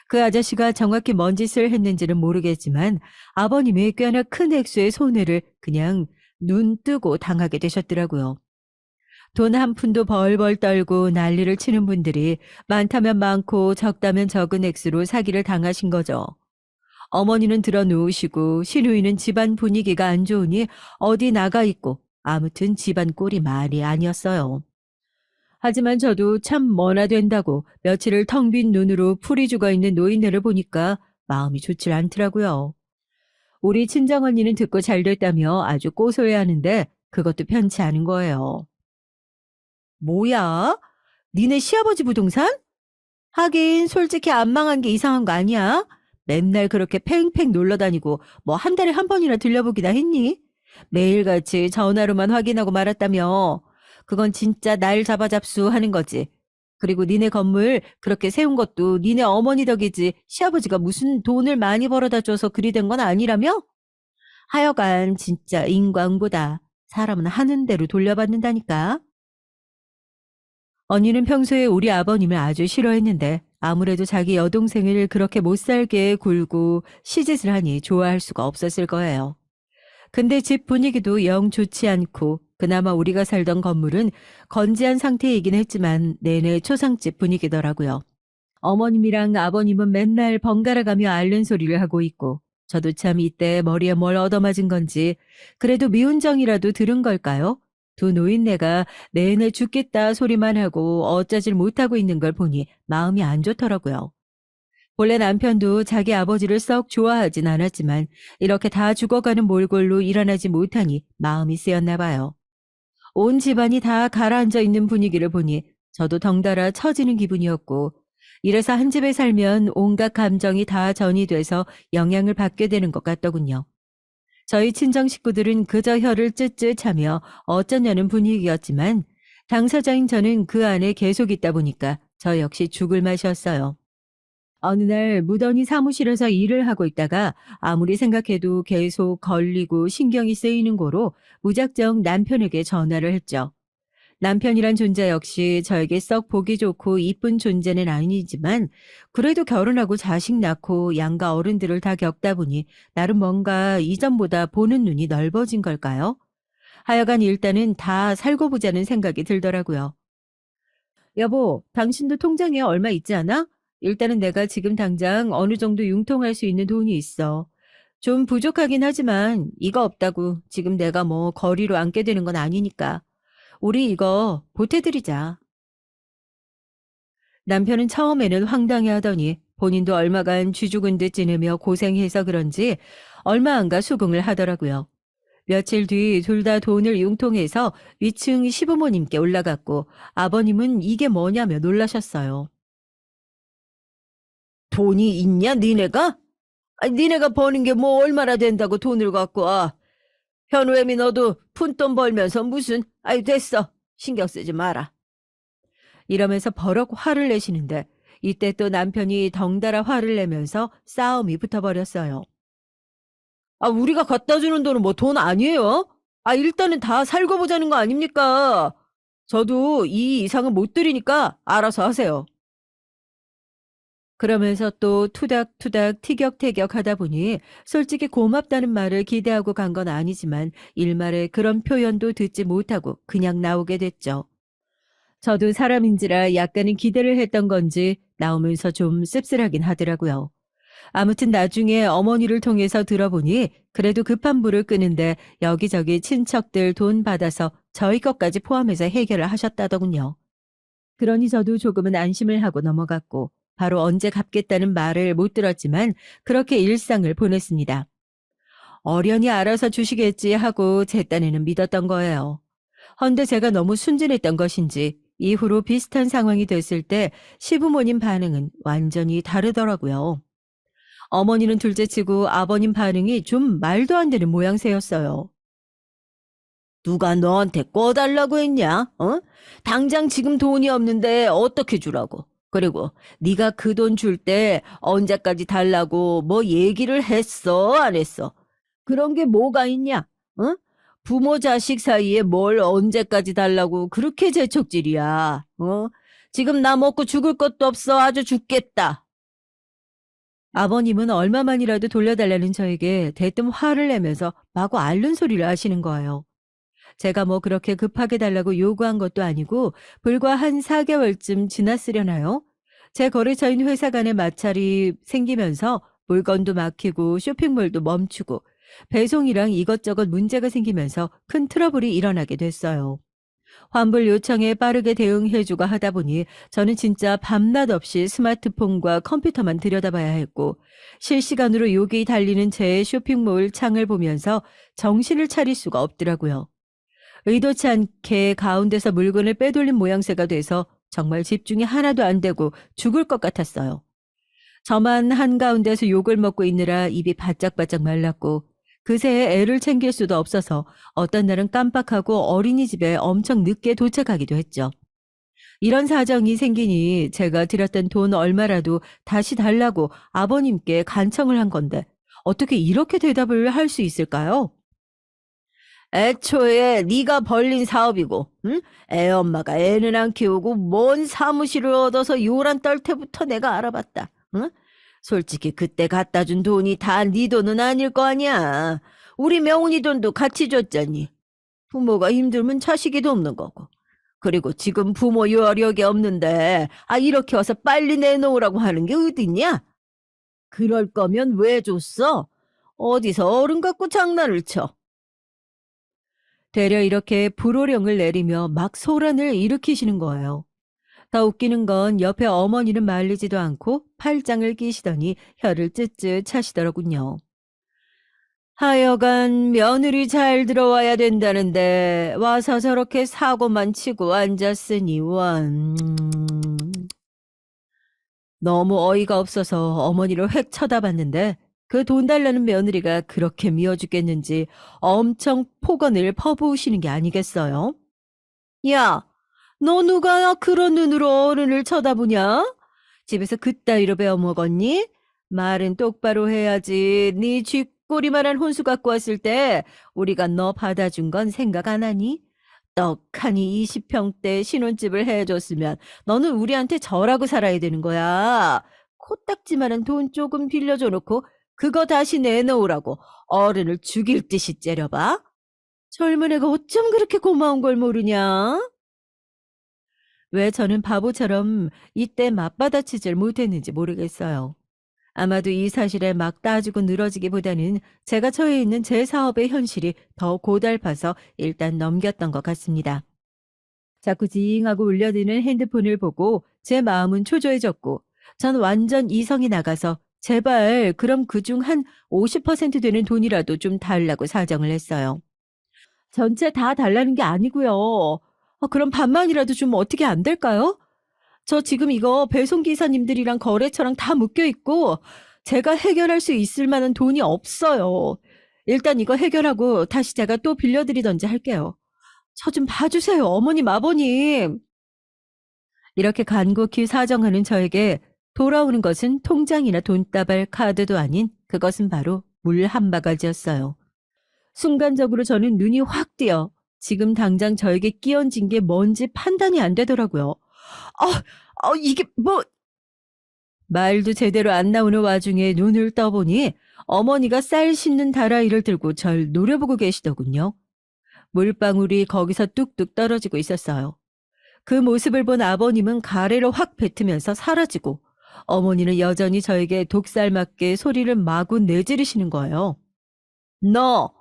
그 아저씨가 정확히 뭔 짓을 했는지는 모르겠지만 아버님이 꽤나 큰 액수의 손해를 그냥 눈 뜨고 당하게 되셨더라고요. 돈 한 푼도 벌벌 떨고 난리를 치는 분들이 많다면 많고 적다면 적은 액수로 사기를 당하신 거죠. 어머니는 들어 누우시고 시누이는 집안 분위기가 안 좋으니 어디 나가 있고 아무튼 집안 꼴이 말이 아니었어요. 하지만 저도 참 뭐나 된다고 며칠을 텅 빈 눈으로 풀이 죽어 있는 노인네를 보니까 마음이 좋질 않더라고요. 우리 친정언니는 듣고 잘 됐다며 아주 꼬소해하는데 그것도 편치 않은 거예요. 뭐야? 니네 시아버지 부동산? 하긴 솔직히 안 망한 게 이상한 거 아니야? 맨날 그렇게 팽팽 놀러 다니고 뭐 한 달에 한 번이나 들려보기나 했니? 매일같이 전화로만 확인하고 말았다며. 그건 진짜 날 잡아잡수 하는 거지. 그리고 니네 건물 그렇게 세운 것도 니네 어머니 덕이지 시아버지가 무슨 돈을 많이 벌어다 줘서 그리 된 건 아니라며? 하여간 진짜 인광보다 사람은 하는 대로 돌려받는다니까. 언니는 평소에 우리 아버님을 아주 싫어했는데 아무래도 자기 여동생을 그렇게 못 살게 굴고 시짓을 하니 좋아할 수가 없었을 거예요. 근데 집 분위기도 영 좋지 않고 그나마 우리가 살던 건물은 건재한 상태이긴 했지만 내내 초상집 분위기더라고요. 어머님이랑 아버님은 맨날 번갈아 가며 앓는 소리를 하고 있고 저도 참 이때 머리에 뭘 얻어맞은 건지 그래도 미운정이라도 들은 걸까요? 두 노인네가 내내 죽겠다 소리만 하고 어쩌질 못하고 있는 걸 보니 마음이 안 좋더라고요. 원래 남편도 자기 아버지를 썩 좋아하진 않았지만 이렇게 다 죽어가는 몰골로 일어나지 못하니 마음이 쓰였나 봐요. 온 집안이 다 가라앉아 있는 분위기를 보니 저도 덩달아 처지는 기분이었고 이래서 한 집에 살면 온갖 감정이 다 전이돼서 영향을 받게 되는 것 같더군요. 저희 친정 식구들은 그저 혀를 쯧쯧하며 어쩌냐는 분위기였지만 당사자인 저는 그 안에 계속 있다 보니까 저 역시 죽을 맛이었어요. 어느 날 무던히 사무실에서 일을 하고 있다가 아무리 생각해도 계속 걸리고 신경이 쓰이는 거로 무작정 남편에게 전화를 했죠. 남편이란 존재 역시 저에게 썩 보기 좋고 이쁜 존재는 아니지만 그래도 결혼하고 자식 낳고 양가 어른들을 다 겪다 보니 나름 뭔가 이전보다 보는 눈이 넓어진 걸까요? 하여간 일단은 다 살고 보자는 생각이 들더라고요. 여보, 당신도 통장에 얼마 있지 않아? 일단은 내가 지금 당장 어느 정도 융통할 수 있는 돈이 있어. 좀 부족하긴 하지만 이거 없다고 지금 내가 뭐 거리로 앉게 되는 건 아니니까. 우리 이거 보태드리자. 남편은 처음에는 황당해하더니 본인도 얼마간 쥐죽은 듯 지내며 고생해서 그런지 얼마 안가 수긍을 하더라고요. 며칠 뒤 둘 다 돈을 융통해서 위층 시부모님께 올라갔고 아버님은 이게 뭐냐며 놀라셨어요. 돈이 있냐, 니네가? 아니, 니네가 버는 게 뭐 얼마나 된다고 돈을 갖고 와. 현우애미 너도 푼돈 벌면서 무슨, 아이, 됐어. 신경 쓰지 마라. 이러면서 버럭 화를 내시는데 이때 또 남편이 덩달아 화를 내면서 싸움이 붙어버렸어요. 아, 우리가 갖다 주는 돈은 뭐 돈 아니에요? 아, 일단은 다 살고 보자는 거 아닙니까? 저도 이 이상은 못 드리니까 알아서 하세요. 그러면서 또 투닥투닥 티격태격 하다 보니 솔직히 고맙다는 말을 기대하고 간 건 아니지만 일말에 그런 표현도 듣지 못하고 그냥 나오게 됐죠. 저도 사람인지라 약간은 기대를 했던 건지 나오면서 좀 씁쓸하긴 하더라고요. 아무튼 나중에 어머니를 통해서 들어보니 그래도 급한 불을 끄는데 여기저기 친척들 돈 받아서 저희 것까지 포함해서 해결을 하셨다더군요. 그러니 저도 조금은 안심을 하고 넘어갔고 바로 언제 갚겠다는 말을 못 들었지만 그렇게 일상을 보냈습니다. 어련히 알아서 주시겠지 하고 제 딴에는 믿었던 거예요. 헌데 제가 너무 순진했던 것인지 이후로 비슷한 상황이 됐을 때 시부모님 반응은 완전히 다르더라고요. 어머니는 둘째치고 아버님 반응이 좀 말도 안 되는 모양새였어요. 누가 너한테 꿔달라고 했냐? 어? 당장 지금 돈이 없는데 어떻게 주라고? 그리고 네가 그 돈 줄 때 언제까지 달라고 뭐 얘기를 했어? 안 했어? 그런 게 뭐가 있냐? 어? 부모 자식 사이에 뭘 언제까지 달라고 그렇게 재촉질이야. 어? 지금 나 먹고 죽을 것도 없어. 아주 죽겠다. 아버님은 얼마만이라도 돌려달라는 저에게 대뜸 화를 내면서 마구 앓는 소리를 하시는 거예요. 제가 뭐 그렇게 급하게 달라고 요구한 것도 아니고 불과 한 4개월쯤 지났으려나요? 제 거래처인 회사 간의 마찰이 생기면서 물건도 막히고 쇼핑몰도 멈추고 배송이랑 이것저것 문제가 생기면서 큰 트러블이 일어나게 됐어요. 환불 요청에 빠르게 대응해주고 하다 보니 저는 진짜 밤낮 없이 스마트폰과 컴퓨터만 들여다봐야 했고 실시간으로 욕이 달리는 제 쇼핑몰 창을 보면서 정신을 차릴 수가 없더라고요. 의도치 않게 가운데서 물건을 빼돌린 모양새가 돼서 정말 집중이 하나도 안 되고 죽을 것 같았어요. 저만 한가운데서 욕을 먹고 있느라 입이 바짝바짝 말랐고 그새에 애를 챙길 수도 없어서 어떤 날은 깜빡하고 어린이집에 엄청 늦게 도착하기도 했죠. 이런 사정이 생기니 제가 드렸던 돈 얼마라도 다시 달라고 아버님께 간청을 한 건데 어떻게 이렇게 대답을 할 수 있을까요? 애초에 네가 벌린 사업이고, 응? 애 엄마가 애는 안 키우고 뭔 사무실을 얻어서 요란 떨 때부터 내가 알아봤다. 응? 솔직히 그때 갖다 준 돈이 다 네 돈은 아닐 거 아니야. 우리 명훈이 돈도 같이 줬잖니. 부모가 힘들면 자식이 돕는 거고. 그리고 지금 부모 여력이 없는데 이렇게 와서 빨리 내놓으라고 하는 게 어딨냐? 그럴 거면 왜 줬어? 어디서 어른 갖고 장난을 쳐. 되려 이렇게 불호령을 내리며 막 소란을 일으키시는 거예요. 더 웃기는 건 옆에 어머니는 말리지도 않고 팔짱을 끼시더니 혀를 쯧쯧 차시더라군요. 하여간 며느리 잘 들어와야 된다는데 와서 저렇게 사고만 치고 앉았으니 원. 너무 어이가 없어서 어머니를 획 쳐다봤는데 그 돈 달라는 며느리가 그렇게 미워 죽겠는지 엄청 폭언을 퍼부으시는 게 아니겠어요? 야, 너 누가 그런 눈으로 어른을 쳐다보냐? 집에서 그따위로 배워먹었니? 말은 똑바로 해야지. 네 쥐꼬리만한 혼수 갖고 왔을 때 우리가 너 받아준 건 생각 안 하니? 떡하니 20평대 신혼집을 해줬으면 너는 우리한테 절하고 살아야 되는 거야. 코딱지만한 돈 조금 빌려줘 놓고 그거 다시 내놓으라고 어른을 죽일 듯이 째려봐. 젊은 애가 어쩜 그렇게 고마운 걸 모르냐? 왜 저는 바보처럼 이때 맞받아치질 못했는지 모르겠어요. 아마도 이 사실에 막 따지고 늘어지기보다는 제가 처해 있는 제 사업의 현실이 더 고달파서 일단 넘겼던 것 같습니다. 자꾸 징하고 울려드는 핸드폰을 보고 제 마음은 초조해졌고 전 완전 이성이 나가서 제발 그럼 그중 한 50% 되는 돈이라도 좀 달라고 사정을 했어요. 전체 다 달라는 게 아니고요. 그럼 반만이라도 좀 어떻게 안 될까요? 저 지금 이거 배송기사님들이랑 거래처랑 다 묶여 있고 제가 해결할 수 있을 만한 돈이 없어요. 일단 이거 해결하고 다시 제가 또 빌려드리던지 할게요. 저 좀 봐주세요, 어머님, 아버님. 이렇게 간곡히 사정하는 저에게 돌아오는 것은 통장이나 돈다발 카드도 아닌 그것은 바로 물 한 바가지였어요. 순간적으로 저는 눈이 확 띄어 지금 당장 저에게 끼얹은 게 뭔지 판단이 안 되더라고요. 이게 뭐... 말도 제대로 안 나오는 와중에 눈을 떠보니 어머니가 쌀 씻는 다라이를 들고 절 노려보고 계시더군요. 물방울이 거기서 뚝뚝 떨어지고 있었어요. 그 모습을 본 아버님은 가래로 확 뱉으면서 사라지고 어머니는 여전히 저에게 독살맞게 소리를 마구 내지르시는 거예요. 너,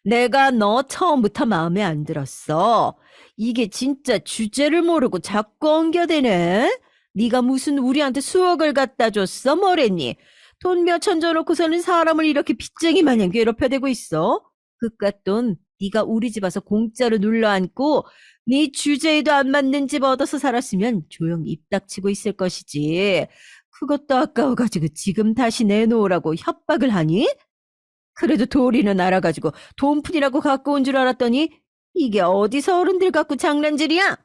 내가 너 처음부터 마음에 안 들었어. 이게 진짜 주제를 모르고 자꾸 엉겨대네. 네가 무슨 우리한테 수억을 갖다 줬어, 뭐랬니? 돈 몇천 줘놓고서는 사람을 이렇게 빚쟁이 마냥 괴롭혀대고 있어. 그깟 돈 네가 우리 집 와서 공짜로 눌러앉고 네 주제에도 안 맞는 집 얻어서 살았으면 조용히 입 닥치고 있을 것이지. 그것도 아까워가지고 지금 다시 내놓으라고 협박을 하니? 그래도 도리는 알아가지고 돈푼이라고 갖고 온 줄 알았더니 이게 어디서 어른들 갖고 장난질이야?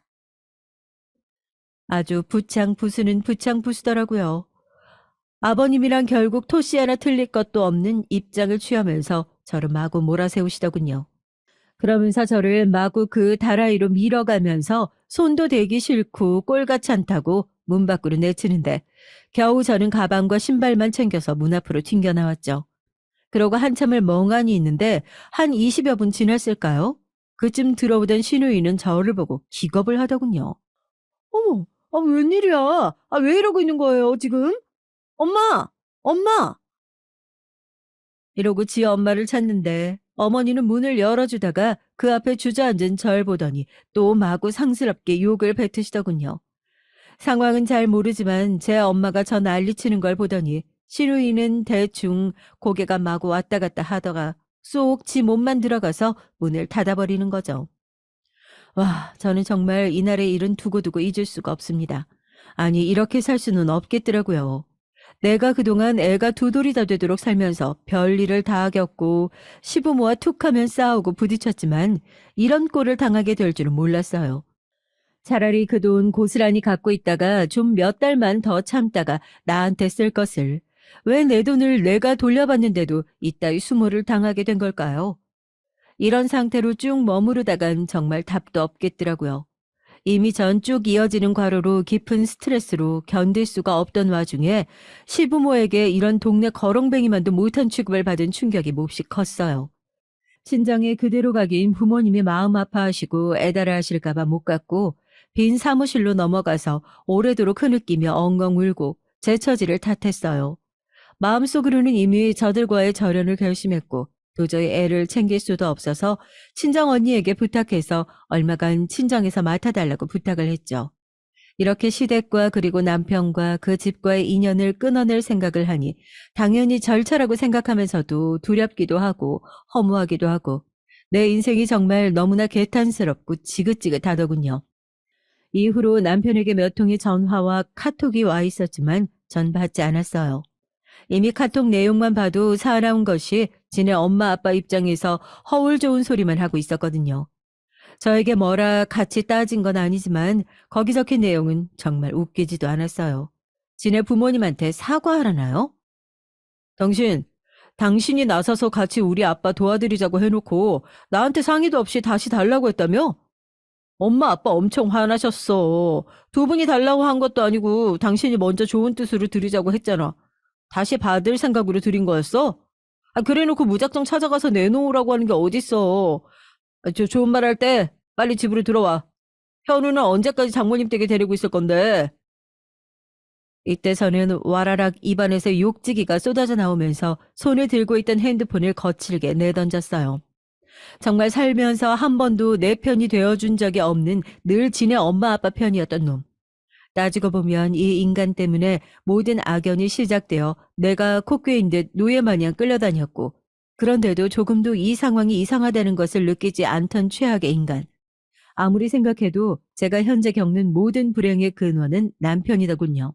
아주 부창부수는 부창부수더라고요. 아버님이랑 결국 토씨 하나 틀릴 것도 없는 입장을 취하면서 저를 마구 몰아세우시더군요. 그러면서 저를 마구 그 다라이로 밀어가면서 손도 대기 싫고 꼴같이 않다고 문 밖으로 내치는데 겨우 저는 가방과 신발만 챙겨서 문 앞으로 튕겨나왔죠. 그러고 한참을 멍하니 있는데 한 20여 분 지났을까요? 그쯤 들어오던 시누이는 저를 보고 기겁을 하더군요. 어머, 웬일이야? 왜 이러고 있는 거예요, 지금? 엄마! 엄마! 이러고 지 엄마를 찾는데 어머니는 문을 열어주다가 그 앞에 주저앉은 절 보더니 또 마구 상스럽게 욕을 뱉으시더군요. 상황은 잘 모르지만 제 엄마가 저 난리치는 걸 보더니 시누이는 대충 고개가 마구 왔다 갔다 하다가 쏙 지 몸만 들어가서 문을 닫아버리는 거죠. 와, 저는 정말 이날의 일은 두고두고 잊을 수가 없습니다. 아니, 이렇게 살 수는 없겠더라고요. 내가 그동안 애가 두 돌이 다 되도록 살면서 별일을 다 겪고 시부모와 툭하면 싸우고 부딪혔지만 이런 꼴을 당하게 될 줄은 몰랐어요. 차라리 그 돈 고스란히 갖고 있다가 좀 몇 달만 더 참다가 나한테 쓸 것을 왜 내 돈을 내가 돌려받는데도 이따위 수모를 당하게 된 걸까요? 이런 상태로 쭉 머무르다간 정말 답도 없겠더라고요. 이미 전 쭉 이어지는 과로로 깊은 스트레스로 견딜 수가 없던 와중에 시부모에게 이런 동네 거렁뱅이만도 못한 취급을 받은 충격이 몹시 컸어요. 친정에 그대로 가긴 부모님이 마음 아파하시고 애달아 하실까봐 못 갔고 빈 사무실로 넘어가서 오래도록 흐느끼며 엉엉 울고 제 처지를 탓했어요. 마음속으로는 이미 저들과의 절연을 결심했고 도저히 애를 챙길 수도 없어서 친정 언니에게 부탁해서 얼마간 친정에서 맡아달라고 부탁을 했죠. 이렇게 시댁과 그리고 남편과 그 집과의 인연을 끊어낼 생각을 하니 당연히 절차라고 생각하면서도 두렵기도 하고 허무하기도 하고 내 인생이 정말 너무나 개탄스럽고 지긋지긋하더군요. 이후로 남편에게 몇 통의 전화와 카톡이 와 있었지만 전 받지 않았어요. 이미 카톡 내용만 봐도 사나운 것이 지네 엄마 아빠 입장에서 허울 좋은 소리만 하고 있었거든요. 저에게 뭐라 같이 따진 건 아니지만 거기 적힌 내용은 정말 웃기지도 않았어요. 지네 부모님한테 사과하라나요? 당신이 나서서 같이 우리 아빠 도와드리자고 해놓고 나한테 상의도 없이 다시 달라고 했다며? 엄마 아빠 엄청 화나셨어. 두 분이 달라고 한 것도 아니고 당신이 먼저 좋은 뜻으로 드리자고 했잖아. 다시 받을 생각으로 드린 거였어? 그래놓고 무작정 찾아가서 내놓으라고 하는 게 어딨어. 좋은 말 할 때 빨리 집으로 들어와. 현우는 언제까지 장모님 댁에 데리고 있을 건데. 이때 저는 와라락 입안에서 욕지기가 쏟아져 나오면서 손에 들고 있던 핸드폰을 거칠게 내던졌어요. 정말 살면서 한 번도 내 편이 되어준 적이 없는 늘 지네 엄마 아빠 편이었던 놈. 따지고 보면 이 인간 때문에 모든 악연이 시작되어 내가 코꾀인 듯 노예마냥 끌려다녔고 그런데도 조금도 이 상황이 이상하다는 것을 느끼지 않던 최악의 인간. 아무리 생각해도 제가 현재 겪는 모든 불행의 근원은 남편이더군요.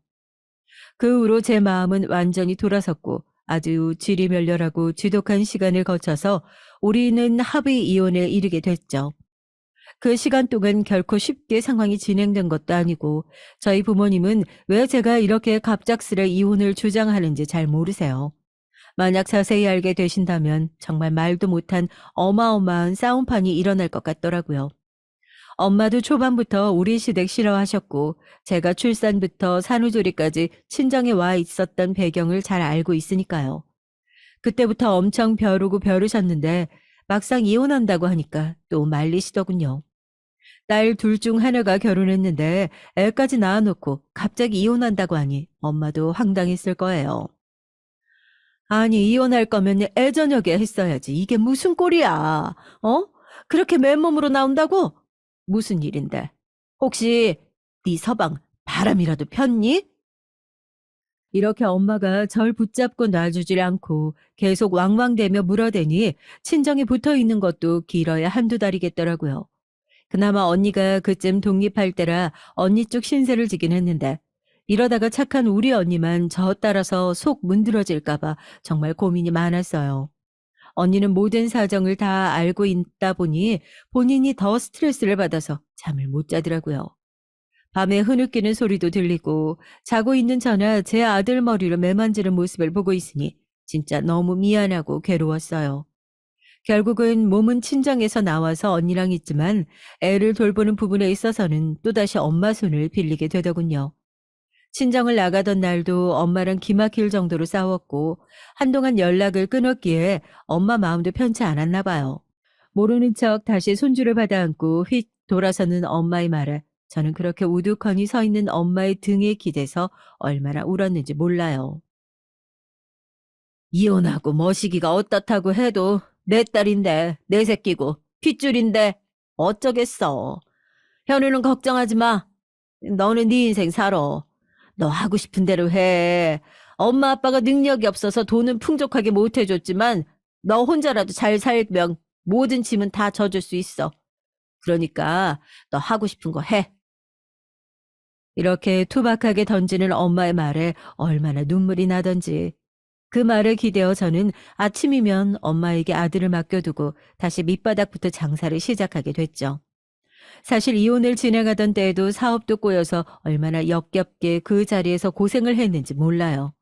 그 후로 제 마음은 완전히 돌아섰고 아주 지리멸렬하고 지독한 시간을 거쳐서 우리는 합의 이혼에 이르게 됐죠. 그 시간 동안 결코 쉽게 상황이 진행된 것도 아니고 저희 부모님은 왜 제가 이렇게 갑작스레 이혼을 주장하는지 잘 모르세요. 만약 자세히 알게 되신다면 정말 말도 못한 어마어마한 싸움판이 일어날 것 같더라고요. 엄마도 초반부터 우리 시댁 싫어하셨고 제가 출산부터 산후조리까지 친정에 와 있었던 배경을 잘 알고 있으니까요. 그때부터 엄청 벼르고 벼르셨는데 막상 이혼한다고 하니까 또 말리시더군요. 딸 둘 중 하나가 결혼했는데 애까지 낳아놓고 갑자기 이혼한다고 하니 엄마도 황당했을 거예요. 아니, 이혼할 거면 애저녁에 했어야지. 이게 무슨 꼴이야? 어? 그렇게 맨몸으로 나온다고? 무슨 일인데? 혹시 네 서방 바람이라도 폈니? 이렇게 엄마가 절 붙잡고 놔주질 않고 계속 왕왕대며 물어대니 친정에 붙어 있는 것도 길어야 한두 달이겠더라고요. 그나마 언니가 그쯤 독립할 때라 언니 쪽 신세를 지긴 했는데 이러다가 착한 우리 언니만 저 따라서 속 문드러질까봐 정말 고민이 많았어요. 언니는 모든 사정을 다 알고 있다 보니 본인이 더 스트레스를 받아서 잠을 못 자더라고요. 밤에 흐느끼는 소리도 들리고 자고 있는 저나 제 아들 머리로 매만지는 모습을 보고 있으니 진짜 너무 미안하고 괴로웠어요. 결국은 몸은 친정에서 나와서 언니랑 있지만 애를 돌보는 부분에 있어서는 또다시 엄마 손을 빌리게 되더군요. 친정을 나가던 날도 엄마랑 기막힐 정도로 싸웠고 한동안 연락을 끊었기에 엄마 마음도 편치 않았나 봐요. 모르는 척 다시 손주를 받아안고 휙 돌아서는 엄마의 말에 저는 그렇게 우두커니 서 있는 엄마의 등에 기대서 얼마나 울었는지 몰라요. 이혼하고 머시기가 어떻다고 해도 내 딸인데 내 새끼고 핏줄인데 어쩌겠어. 현우는 걱정하지 마. 너는 네 인생 살아. 너 하고 싶은 대로 해. 엄마 아빠가 능력이 없어서 돈은 풍족하게 못 해줬지만 너 혼자라도 잘 살면 모든 짐은 다 져줄 수 있어. 그러니까 너 하고 싶은 거 해. 이렇게 투박하게 던지는 엄마의 말에 얼마나 눈물이 나던지. 그 말에 기대어 저는 아침이면 엄마에게 아들을 맡겨두고 다시 밑바닥부터 장사를 시작하게 됐죠. 사실 이혼을 진행하던 때에도 사업도 꼬여서 얼마나 역겹게 그 자리에서 고생을 했는지 몰라요.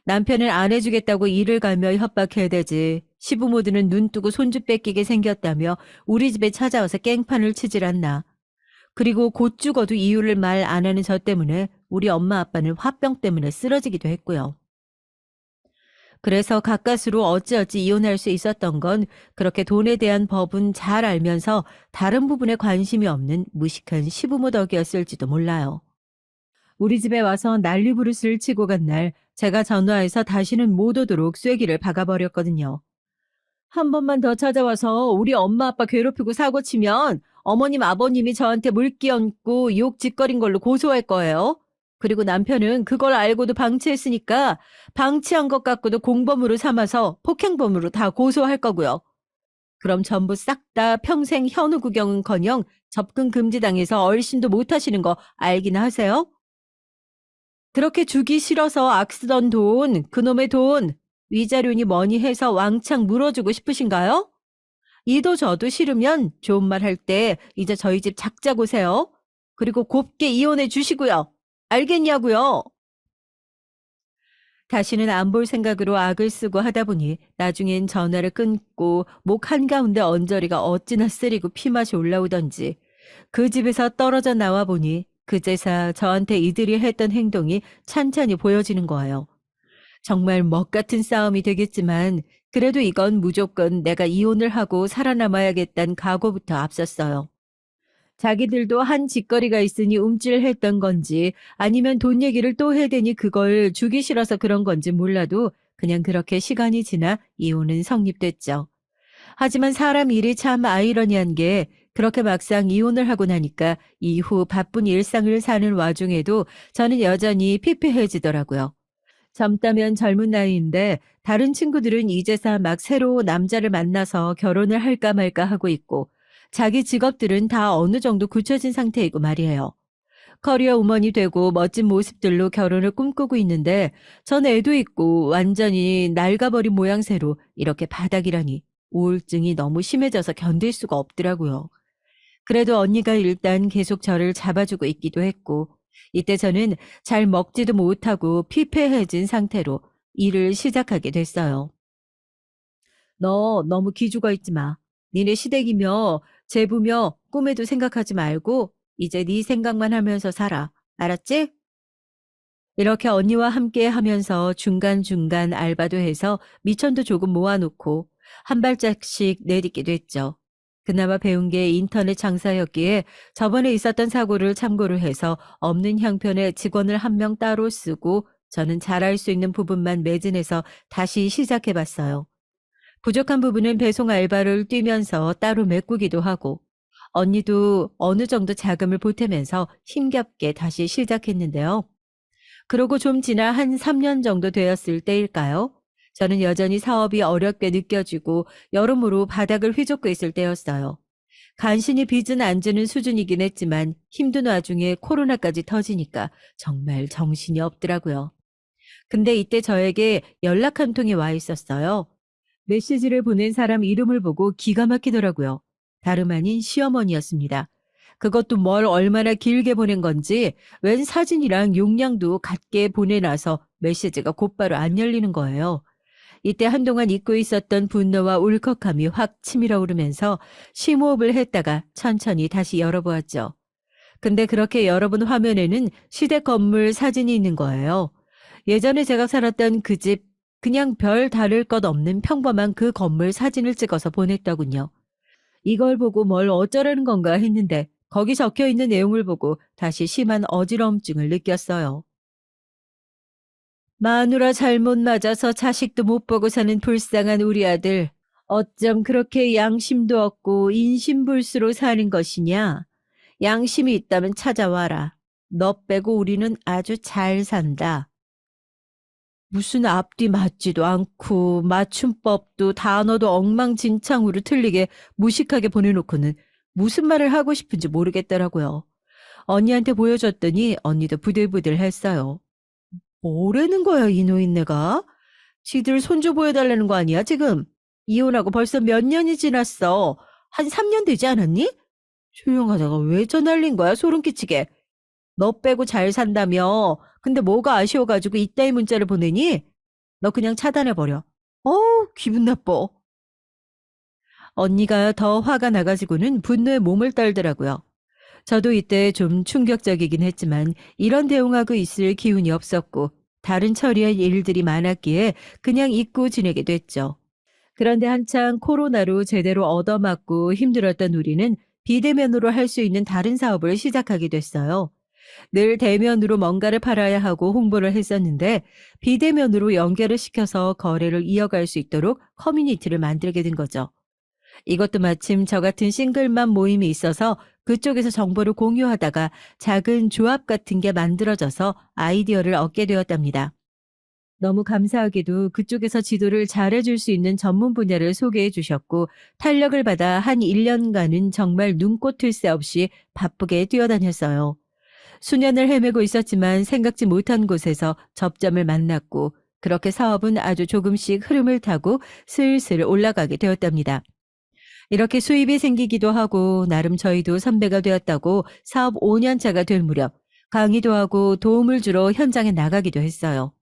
남편은 안 해주겠다고 일을 가며 협박해대지 시부모들은 눈 뜨고 손주 뺏기게 생겼다며 우리 집에 찾아와서 깽판을 치질 않나. 그리고 곧 죽어도 이유를 말 안 하는 저 때문에 우리 엄마 아빠는 화병 때문에 쓰러지기도 했고요. 그래서 가까스로 어찌어찌 이혼할 수 있었던 건 그렇게 돈에 대한 법은 잘 알면서 다른 부분에 관심이 없는 무식한 시부모 덕이었을지도 몰라요. 우리 집에 와서 난리부르스를 치고 간 날 제가 전화해서 다시는 못 오도록 쐐기를 박아버렸거든요. 한 번만 더 찾아와서 우리 엄마 아빠 괴롭히고 사고치면 어머님 아버님이 저한테 물기 얹고 욕 짓거린 걸로 고소할 거예요. 그리고 남편은 그걸 알고도 방치했으니까 방치한 것 갖고도 공범으로 삼아서 폭행범으로 다 고소할 거고요. 그럼 전부 싹 다 평생 현우 구경은커녕 접근 금지당해서 얼씬도 못 하시는 거 알긴 하세요? 그렇게 주기 싫어서 악 쓰던 돈, 그놈의 돈, 위자료니 뭐니 해서 왕창 물어주고 싶으신가요? 이도 저도 싫으면 좋은 말 할 때 이제 저희 집 작작 오세요. 그리고 곱게 이혼해 주시고요. 알겠냐고요? 다시는 안 볼 생각으로 악을 쓰고 하다 보니 나중엔 전화를 끊고 목 한가운데 언저리가 어찌나 쓰리고 피맛이 올라오던지 그 집에서 떨어져 나와 보니 그제서 저한테 이들이 했던 행동이 찬찬히 보여지는 거예요. 정말 먹 같은 싸움이 되겠지만 그래도 이건 무조건 내가 이혼을 하고 살아남아야겠다는 각오부터 앞섰어요. 자기들도 한 짓거리가 있으니 움찔했던 건지 아니면 돈 얘기를 또 해대니 그걸 주기 싫어서 그런 건지 몰라도 그냥 그렇게 시간이 지나 이혼은 성립됐죠. 하지만 사람 일이 참 아이러니한 게 그렇게 막상 이혼을 하고 나니까 이후 바쁜 일상을 사는 와중에도 저는 여전히 피폐해지더라고요. 젊다면 젊은 나이인데 다른 친구들은 이제서 막 새로 남자를 만나서 결혼을 할까 말까 하고 있고 자기 직업들은 다 어느 정도 굳혀진 상태이고 말이에요. 커리어 우먼이 되고 멋진 모습들로 결혼을 꿈꾸고 있는데 전 애도 있고 완전히 낡아버린 모양새로 이렇게 바닥이라니 우울증이 너무 심해져서 견딜 수가 없더라고요. 그래도 언니가 일단 계속 저를 잡아주고 있기도 했고 이때 저는 잘 먹지도 못하고 피폐해진 상태로 일을 시작하게 됐어요. 너 너무 기죽어 있지 마. 니네 시댁이며 제부며 꿈에도 생각하지 말고 이제 네 생각만 하면서 살아. 알았지? 이렇게 언니와 함께 하면서 중간중간 알바도 해서 미천도 조금 모아놓고 한 발짝씩 내딛게 됐죠. 그나마 배운 게 인터넷 장사였기에 저번에 있었던 사고를 참고로 해서 없는 형편에 직원을 한 명 따로 쓰고 저는 잘할 수 있는 부분만 매진해서 다시 시작해봤어요. 부족한 부분은 배송 알바를 뛰면서 따로 메꾸기도 하고 언니도 어느 정도 자금을 보태면서 힘겹게 다시 시작했는데요. 그러고 좀 지나 한 3년 정도 되었을 때일까요? 저는 여전히 사업이 어렵게 느껴지고 여러모로 바닥을 휘젓고 있을 때였어요. 간신히 빚은 안 지는 수준이긴 했지만 힘든 와중에 코로나까지 터지니까 정말 정신이 없더라고요. 근데 이때 저에게 연락 한 통이 와 있었어요. 메시지를 보낸 사람 이름을 보고 기가 막히더라고요. 다름 아닌 시어머니였습니다. 그것도 뭘 얼마나 길게 보낸 건지 웬 사진이랑 용량도 같게 보내놔서 메시지가 곧바로 안 열리는 거예요. 이때 한동안 잊고 있었던 분노와 울컥함이 확 치밀어 오르면서 심호흡을 했다가 천천히 다시 열어보았죠. 근데 그렇게 열어본 화면에는 시댁 건물 사진이 있는 거예요. 예전에 제가 살았던 그 집, 그냥 별 다를 것 없는 평범한 그 건물 사진을 찍어서 보냈더군요. 이걸 보고 뭘 어쩌라는 건가 했는데 거기 적혀 있는 내용을 보고 다시 심한 어지러움증을 느꼈어요. 마누라 잘못 맞아서 자식도 못 보고 사는 불쌍한 우리 아들. 어쩜 그렇게 양심도 없고 인심불수로 사는 것이냐? 양심이 있다면 찾아와라. 너 빼고 우리는 아주 잘 산다. 무슨 앞뒤 맞지도 않고 맞춤법도 단어도 엉망진창으로 틀리게 무식하게 보내놓고는 무슨 말을 하고 싶은지 모르겠더라고요. 언니한테 보여줬더니 언니도 부들부들 했어요. 뭐라는 거야 이 노인네가? 지들 손주 보여달라는 거 아니야 지금? 이혼하고 벌써 몇 년이 지났어. 한 3년 되지 않았니? 조용하다가 왜 전화올린 거야 소름 끼치게. 너 빼고 잘 산다며. 근데 뭐가 아쉬워가지고 이따위 문자를 보내니? 너 그냥 차단해버려. 기분 나빠. 언니가 더 화가 나가지고는 분노에 몸을 떨더라고요. 저도 이때 좀 충격적이긴 했지만 이런 대응하고 있을 기운이 없었고 다른 처리할 일들이 많았기에 그냥 잊고 지내게 됐죠. 그런데 한창 코로나로 제대로 얻어맞고 힘들었던 우리는 비대면으로 할 수 있는 다른 사업을 시작하게 됐어요. 늘 대면으로 뭔가를 팔아야 하고 홍보를 했었는데 비대면으로 연결을 시켜서 거래를 이어갈 수 있도록 커뮤니티를 만들게 된 거죠. 이것도 마침 저 같은 싱글맘 모임이 있어서 그쪽에서 정보를 공유하다가 작은 조합 같은 게 만들어져서 아이디어를 얻게 되었답니다. 너무 감사하게도 그쪽에서 지도를 잘해줄 수 있는 전문 분야를 소개해 주셨고 탄력을 받아 한 1년간은 정말 눈꽃을 새 없이 바쁘게 뛰어다녔어요. 수년을 헤매고 있었지만 생각지 못한 곳에서 접점을 만났고 그렇게 사업은 아주 조금씩 흐름을 타고 슬슬 올라가게 되었답니다. 이렇게 수입이 생기기도 하고 나름 저희도 선배가 되었다고 사업 5년 차가 될 무렵 강의도 하고 도움을 주러 현장에 나가기도 했어요.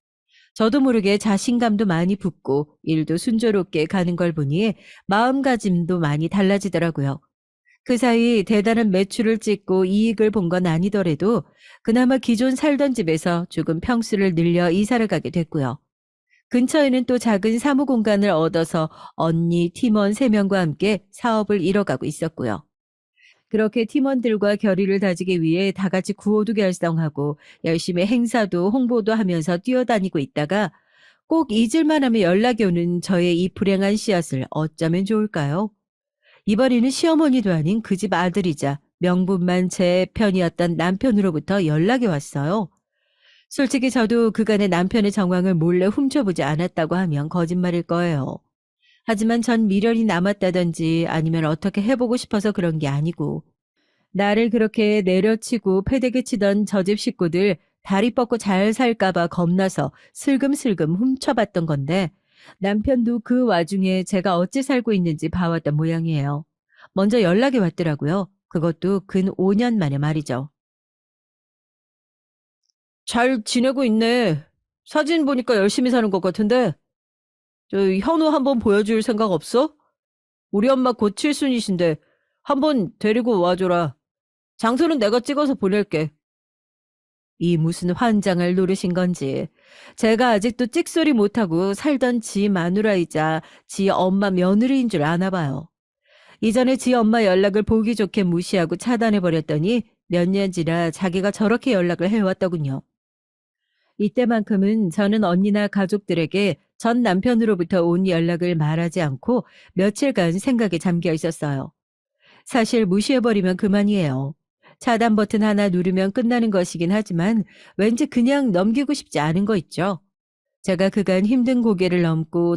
저도 모르게 자신감도 많이 붙고 일도 순조롭게 가는 걸 보니 마음가짐도 많이 달라지더라고요. 그 사이 대단한 매출을 찍고 이익을 본 건 아니더라도 그나마 기존 살던 집에서 조금 평수를 늘려 이사를 가게 됐고요. 근처에는 또 작은 사무 공간을 얻어서 언니, 팀원 3명과 함께 사업을 이뤄가고 있었고요. 그렇게 팀원들과 결의를 다지기 위해 다 같이 구호도 결성하고 열심히 행사도 홍보도 하면서 뛰어다니고 있다가 꼭 잊을만 하면 연락이 오는 저의 이 불행한 씨앗을 어쩌면 좋을까요? 이번에는 시어머니도 아닌 그 집 아들이자 명분만 제 편이었던 남편으로부터 연락이 왔어요. 솔직히 저도 그간의 남편의 정황을 몰래 훔쳐보지 않았다고 하면 거짓말일 거예요. 하지만 전 미련이 남았다든지 아니면 어떻게 해보고 싶어서 그런 게 아니고 나를 그렇게 내려치고 패대기 치던 저 집 식구들 다리 뻗고 잘 살까봐 겁나서 슬금슬금 훔쳐봤던 건데 남편도 그 와중에 제가 어찌 살고 있는지 봐왔던 모양이에요. 먼저 연락이 왔더라고요. 그것도 근 5년 만에 말이죠. 잘 지내고 있네. 사진 보니까 열심히 사는 것 같은데 저 현우 한번 보여줄 생각 없어? 우리 엄마 곧 칠순이신데 한번 데리고 와줘라. 장소는 내가 찍어서 보낼게. 이 무슨 환장을 노리신 건지 제가 아직도 찍소리 못하고 살던 지 마누라이자 지 엄마 며느리인 줄 아나 봐요. 이전에 지 엄마 연락을 보기 좋게 무시하고 차단해버렸더니 몇 년 지나 자기가 저렇게 연락을 해왔더군요. 이때만큼은 저는 언니나 가족들에게 전 남편으로부터 온 연락을 말하지 않고 며칠간 생각에 잠겨 있었어요. 사실 무시해버리면 그만이에요. 차단 버튼 하나 누르면 끝나는 것이긴 하지만 왠지 그냥 넘기고 싶지 않은 거 있죠. 제가 그간 힘든 고개를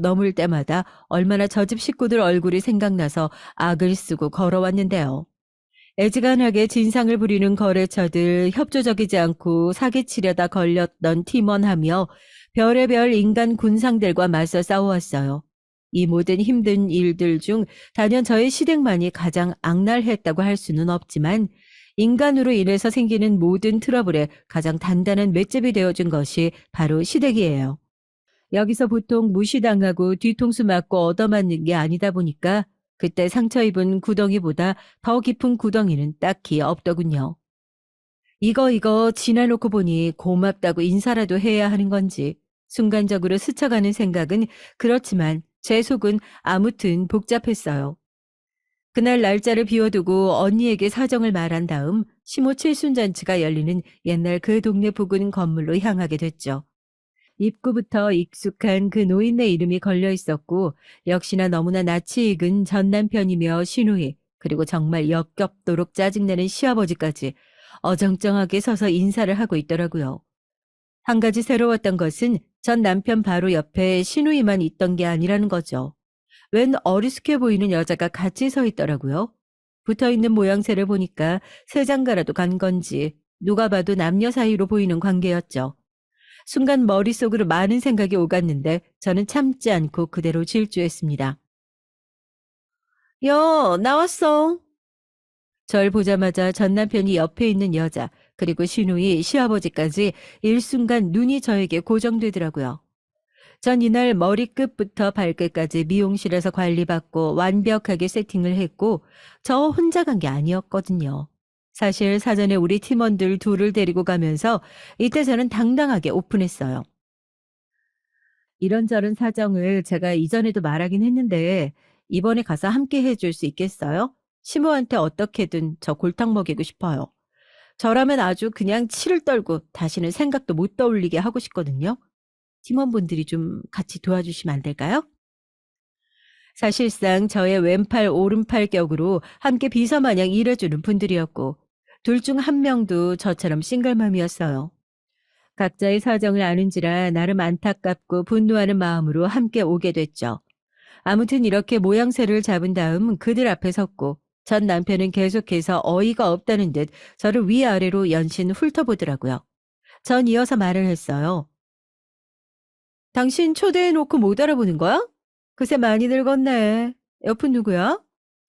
넘을 때마다 얼마나 저 집 식구들 얼굴이 생각나서 악을 쓰고 걸어왔는데요. 애지간하게 진상을 부리는 거래처들, 협조적이지 않고 사기치려다 걸렸던 팀원하며 별의별 인간 군상들과 맞서 싸워왔어요. 이 모든 힘든 일들 중 단연 저의 시댁만이 가장 악랄했다고 할 수는 없지만 인간으로 인해서 생기는 모든 트러블에 가장 단단한 맷집이 되어준 것이 바로 시댁이에요. 여기서 보통 무시당하고 뒤통수 맞고 얻어맞는 게 아니다 보니까 그때 상처 입은 구덩이보다 더 깊은 구덩이는 딱히 없더군요. 이거 지나놓고 보니 고맙다고 인사라도 해야 하는 건지 순간적으로 스쳐가는 생각은 그렇지만 제 속은 아무튼 복잡했어요. 그날 날짜를 비워두고 언니에게 사정을 말한 다음 시모 칠순잔치가 열리는 옛날 그 동네 부근 건물로 향하게 됐죠. 입구부터 익숙한 그 노인네 이름이 걸려 있었고 역시나 너무나 낯이 익은 전 남편이며 시누이 그리고 정말 역겹도록 짜증내는 시아버지까지 어정쩡하게 서서 인사를 하고 있더라고요. 한 가지 새로웠던 것은 전 남편 바로 옆에 시누이만 있던 게 아니라는 거죠. 웬 어리숙해 보이는 여자가 같이 서 있더라고요. 붙어있는 모양새를 보니까 새 장가라도 간 건지 누가 봐도 남녀 사이로 보이는 관계였죠. 순간 머릿속으로 많은 생각이 오갔는데 저는 참지 않고 그대로 질주했습니다. 여, 나왔어. 절 보자마자 전 남편이 옆에 있는 여자, 그리고 시누이, 시아버지까지 일순간 눈이 저에게 고정되더라고요. 전 이날 머리끝부터 발끝까지 미용실에서 관리받고 완벽하게 세팅을 했고 저 혼자 간 게 아니었거든요. 사실 사전에 우리 팀원들 둘을 데리고 가면서 이때 저는 당당하게 오픈했어요. 이런저런 사정을 제가 이전에도 말하긴 했는데 이번에 가서 함께 해줄 수 있겠어요? 시모한테 어떻게든 저 골탕 먹이고 싶어요. 저라면 아주 그냥 치를 떨고 다시는 생각도 못 떠올리게 하고 싶거든요. 팀원분들이 좀 같이 도와주시면 안 될까요? 사실상 저의 왼팔 오른팔 격으로 함께 비서마냥 일해주는 분들이었고 둘 중 한 명도 저처럼 싱글맘이었어요. 각자의 사정을 아는지라 나름 안타깝고 분노하는 마음으로 함께 오게 됐죠. 아무튼 이렇게 모양새를 잡은 다음 그들 앞에 섰고 전 남편은 계속해서 어이가 없다는 듯 저를 위아래로 연신 훑어보더라고요. 전 이어서 말을 했어요. 당신 초대해놓고 못 알아보는 거야? 그새 많이 늙었네. 옆은 누구야?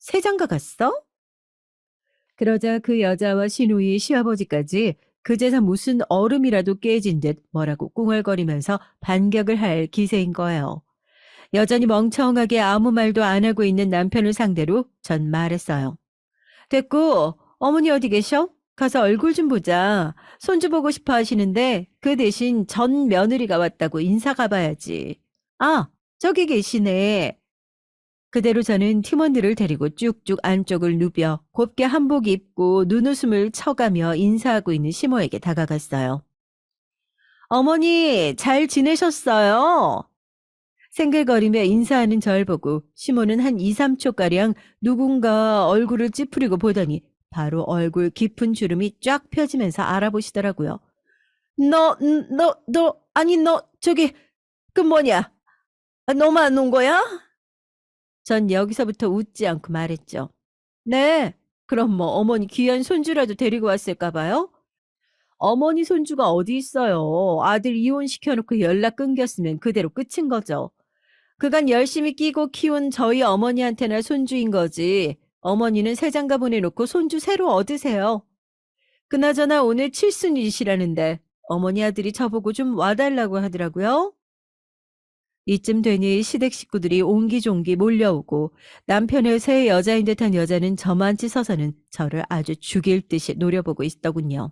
새장가 갔어? 그러자 그 여자와 시누이 시아버지까지 그제서 무슨 얼음이라도 깨진 듯 뭐라고 꿍얼거리면서 반격을 할 기세인 거예요. 여전히 멍청하게 아무 말도 안 하고 있는 남편을 상대로 전 말했어요. 됐고, 어머니 어디 계셔? 가서 얼굴 좀 보자. 손주 보고 싶어 하시는데 그 대신 전 며느리가 왔다고 인사 가봐야지. 아, 저기 계시네. 그대로 저는 팀원들을 데리고 쭉쭉 안쪽을 누벼 곱게 한복 입고 눈웃음을 쳐가며 인사하고 있는 시모에게 다가갔어요. 어머니, 잘 지내셨어요? 생글거리며 인사하는 절 보고 시모는 한 2, 3초가량 누군가 얼굴을 찌푸리고 보더니 바로 얼굴 깊은 주름이 쫙 펴지면서 알아보시더라고요. 아니, 너, 저기, 그 뭐냐? 너만 온 거야? 전 여기서부터 웃지 않고 말했죠. 네. 그럼 뭐 어머니 귀한 손주라도 데리고 왔을까 봐요? 어머니 손주가 어디 있어요. 아들 이혼시켜놓고 연락 끊겼으면 그대로 끝인 거죠. 그간 열심히 끼고 키운 저희 어머니한테나 손주인 거지. 어머니는 새장가 보내놓고 손주 새로 얻으세요. 그나저나 오늘 칠순이시라는데 어머니 아들이 저보고 좀 와달라고 하더라고요. 이쯤 되니 시댁 식구들이 옹기종기 몰려오고 남편의 새 여자인 듯한 여자는 저만치 서서는 저를 아주 죽일 듯이 노려보고 있더군요.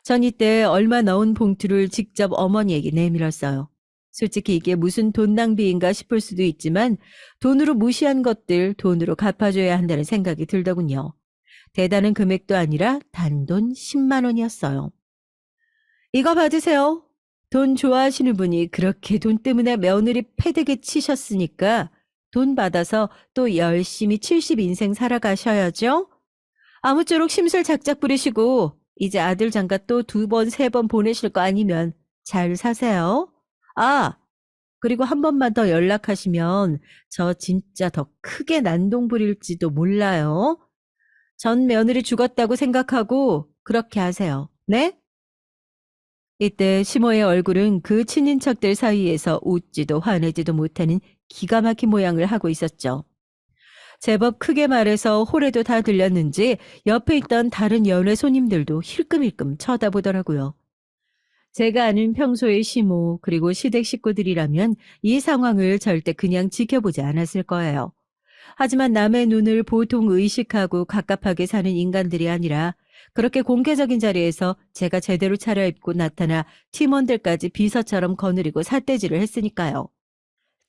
전 이때 얼마 넣은 봉투를 직접 어머니에게 내밀었어요. 솔직히 이게 무슨 돈 낭비인가 싶을 수도 있지만 돈으로 무시한 것들 돈으로 갚아줘야 한다는 생각이 들더군요. 대단한 금액도 아니라 단돈 10만 원이었어요. 이거 받으세요. 돈 좋아하시는 분이 그렇게 돈 때문에 며느리 패대기 치셨으니까 돈 받아서 또 열심히 70인생 살아가셔야죠. 아무쪼록 심술 작작 부리시고 이제 아들 장가 또 2번, 3번 보내실 거 아니면 잘 사세요. 아, 그리고 한 번만 더 연락하시면 저 진짜 더 크게 난동 부릴지도 몰라요. 전 며느리 죽었다고 생각하고 그렇게 하세요. 네? 이때 시모의 얼굴은 그 친인척들 사이에서 웃지도 화내지도 못하는 기가 막힌 모양을 하고 있었죠. 제법 크게 말해서 호래도 다 들렸는지 옆에 있던 다른 연회 손님들도 힐끔힐끔 쳐다보더라고요. 제가 아는 평소의 시모 그리고 시댁 식구들이라면 이 상황을 절대 그냥 지켜보지 않았을 거예요. 하지만 남의 눈을 보통 의식하고 갑갑하게 사는 인간들이 아니라 그렇게 공개적인 자리에서 제가 제대로 차려입고 나타나 팀원들까지 비서처럼 거느리고 삿대질을 했으니까요.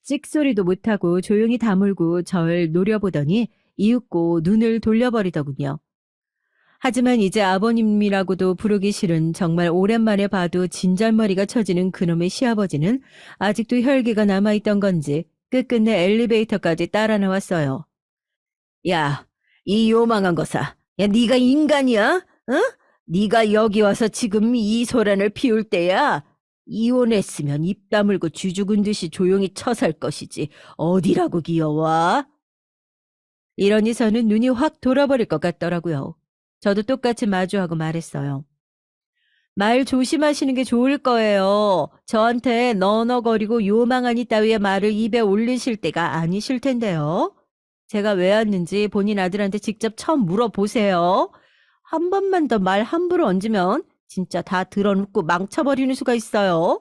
찍소리도 못하고 조용히 다물고 절 노려보더니 이윽고 눈을 돌려버리더군요. 하지만 이제 아버님이라고도 부르기 싫은 정말 오랜만에 봐도 진절머리가 쳐지는 그놈의 시아버지는 아직도 혈기가 남아있던 건지 끝끝내 엘리베이터까지 따라 나왔어요. 야, 이 요망한 거사. 야, 네가 인간이야? 어? 네가 여기 와서 지금 이 소란을 피울 때야? 이혼했으면 입 다물고 쥐 죽은 듯이 조용히 처살 것이지. 어디라고 기어와? 이러니 저는 눈이 확 돌아버릴 것 같더라고요. 저도 똑같이 마주하고 말했어요. 말 조심하시는 게 좋을 거예요. 저한테 너너거리고 요망하니 따위의 말을 입에 올리실 때가 아니실 텐데요. 제가 왜 왔는지 본인 아들한테 직접 처음 물어보세요. 한 번만 더 말 함부로 얹으면 진짜 다 드러눕고 망쳐버리는 수가 있어요.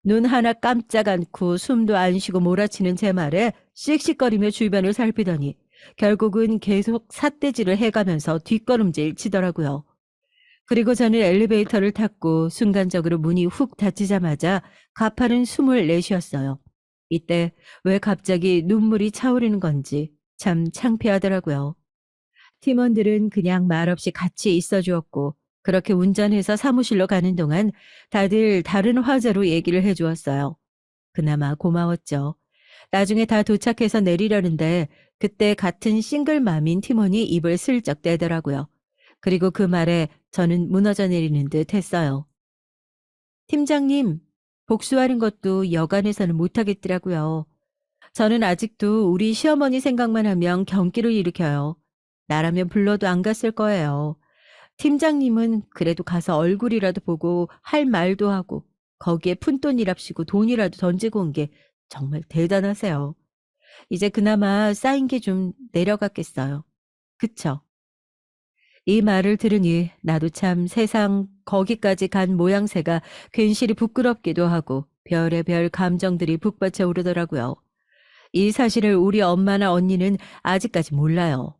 눈 하나 깜짝 않고 숨도 안 쉬고 몰아치는 제 말에 씩씩거리며 주변을 살피더니 결국은 계속 삿대질을 해가면서 뒷걸음질 치더라고요. 그리고 저는 엘리베이터를 탔고 순간적으로 문이 훅 닫히자마자 가파른 숨을 내쉬었어요. 이때 왜 갑자기 눈물이 차오르는 건지 참 창피하더라고요. 팀원들은 그냥 말없이 같이 있어 주었고 그렇게 운전해서 사무실로 가는 동안 다들 다른 화제로 얘기를 해 주었어요. 그나마 고마웠죠. 나중에 다 도착해서 내리려는데 그때 같은 싱글맘인 팀원이 입을 슬쩍 떼더라고요. 그리고 그 말에 저는 무너져 내리는 듯 했어요. 팀장님, 복수하는 것도 여간해서는 못하겠더라고요. 저는 아직도 우리 시어머니 생각만 하면 경기를 일으켜요. 나라면 불러도 안 갔을 거예요. 팀장님은 그래도 가서 얼굴이라도 보고 할 말도 하고 거기에 푼돈이랍시고 돈이라도 던지고 온 게 정말 대단하세요. 이제 그나마 쌓인 게 좀 내려갔겠어요. 그쵸? 이 말을 들으니 나도 참 세상 거기까지 간 모양새가 괜시리 부끄럽기도 하고 별의별 감정들이 북받쳐 오르더라고요. 이 사실을 우리 엄마나 언니는 아직까지 몰라요.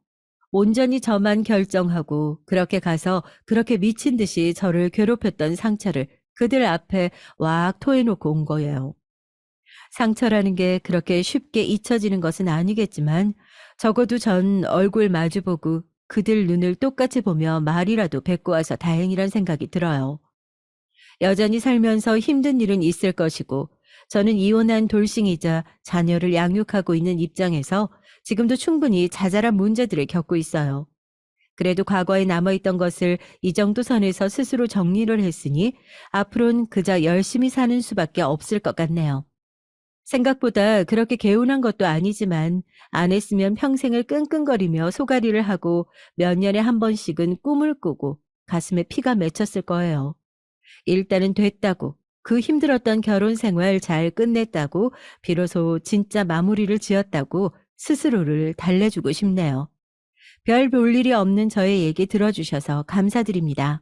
온전히 저만 결정하고 그렇게 가서 그렇게 미친 듯이 저를 괴롭혔던 상처를 그들 앞에 왁 토해놓고 온 거예요. 상처라는 게 그렇게 쉽게 잊혀지는 것은 아니겠지만 적어도 전 얼굴 마주보고 그들 눈을 똑같이 보며 말이라도 뱉고 와서 다행이란 생각이 들어요. 여전히 살면서 힘든 일은 있을 것이고 저는 이혼한 돌싱이자 자녀를 양육하고 있는 입장에서 지금도 충분히 자잘한 문제들을 겪고 있어요. 그래도 과거에 남아있던 것을 이 정도 선에서 스스로 정리를 했으니 앞으로는 그저 열심히 사는 수밖에 없을 것 같네요. 생각보다 그렇게 개운한 것도 아니지만 안 했으면 평생을 끙끙거리며 소가리를 하고 몇 년에 한 번씩은 꿈을 꾸고 가슴에 피가 맺혔을 거예요. 일단은 됐다고, 그 힘들었던 결혼 생활 잘 끝냈다고, 비로소 진짜 마무리를 지었다고 스스로를 달래주고 싶네요. 별 볼 일이 없는 저의 얘기 들어주셔서 감사드립니다.